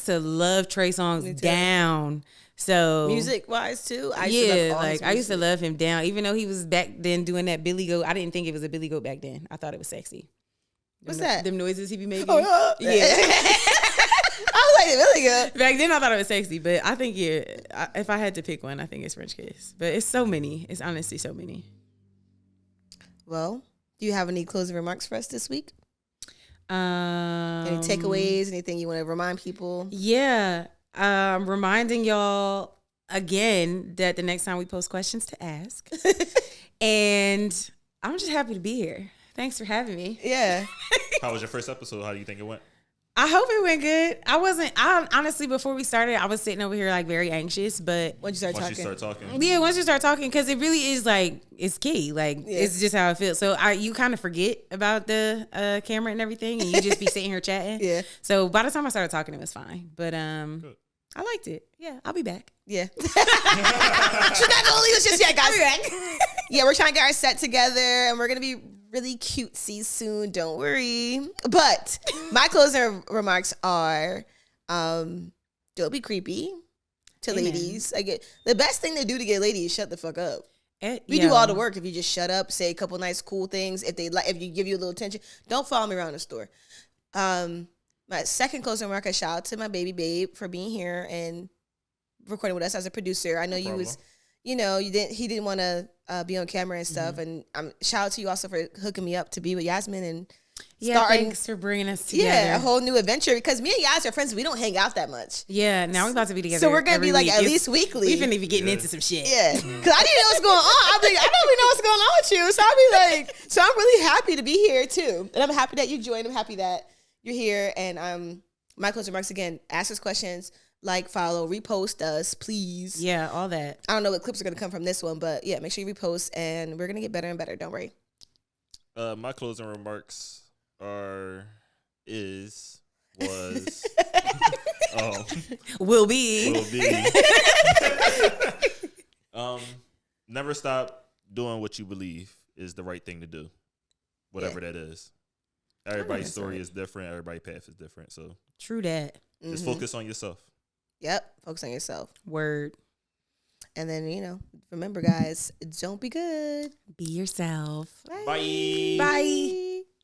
to love Trey Songz down. So music wise too. I used to love him down. Even though he was back then doing that Billy Goat, I didn't think it was a Billy Goat back then. I thought it was sexy. What's that? Them noises he be making. Oh, yeah. I was like, really good. Back then I thought it was sexy, but I think if I had to pick one, I think it's French Kiss. But it's so many. It's honestly so many. Well, do you have any closing remarks for us this week? Any takeaways? Anything you want to remind people? Yeah. Reminding y'all again that the next time we post questions to ask. And I'm just happy to be here. Thanks for having me. Yeah. How was your first episode? How do you think it went? I hope it went good. I honestly, before we started, I was sitting over here like very anxious, but once you start talking. Yeah, once you start talking, because it really is like, it's key. Like, it's just how it feels. So you kind of forget about the camera and everything, and you just be sitting here chatting. Yeah. So by the time I started talking, it was fine. But good. I liked it. Yeah, I'll be back. Yeah. She's not gonna leave us just yet, guys. Yeah, we're trying to get our set together, and we're gonna be really cutesy soon. Don't worry. But my closing remarks are, don't be creepy to ladies. The best thing to do to get ladies is shut the fuck up. We do all the work if you just shut up, say a couple nice cool things. If you give you a little attention, don't follow me around the store. My second closing remark, a shout out to my baby babe for being here and recording with us as a producer. I know he didn't want to be on camera and stuff. Mm-hmm. And shout out to you also for hooking me up to be with Yasmin and thanks for bringing us together. Yeah, a whole new adventure because me and Yas are friends. We don't hang out that much. Yeah, now we're about to be together. So we're gonna be like week. at least weekly. We've been even getting into some shit. Yeah, because I didn't know what's going on. I don't even know what's going on with you. So I'll be like, so I'm really happy to be here too, and I'm happy that you joined. I'm happy that you're here. And my closing remarks again: ask us questions, like, follow, repost us, please. Yeah, all that. I don't know what clips are gonna come from this one, but yeah, make sure you repost, and we're gonna get better and better. Don't worry. My closing remarks will be. Never stop doing what you believe is the right thing to do, whatever that is. Everybody's story is different. Everybody's path is different. So true that. Just focus on yourself. Yep, focus on yourself. Word. And then, remember, guys, don't be good. Be yourself. Bye. Bye. Bye.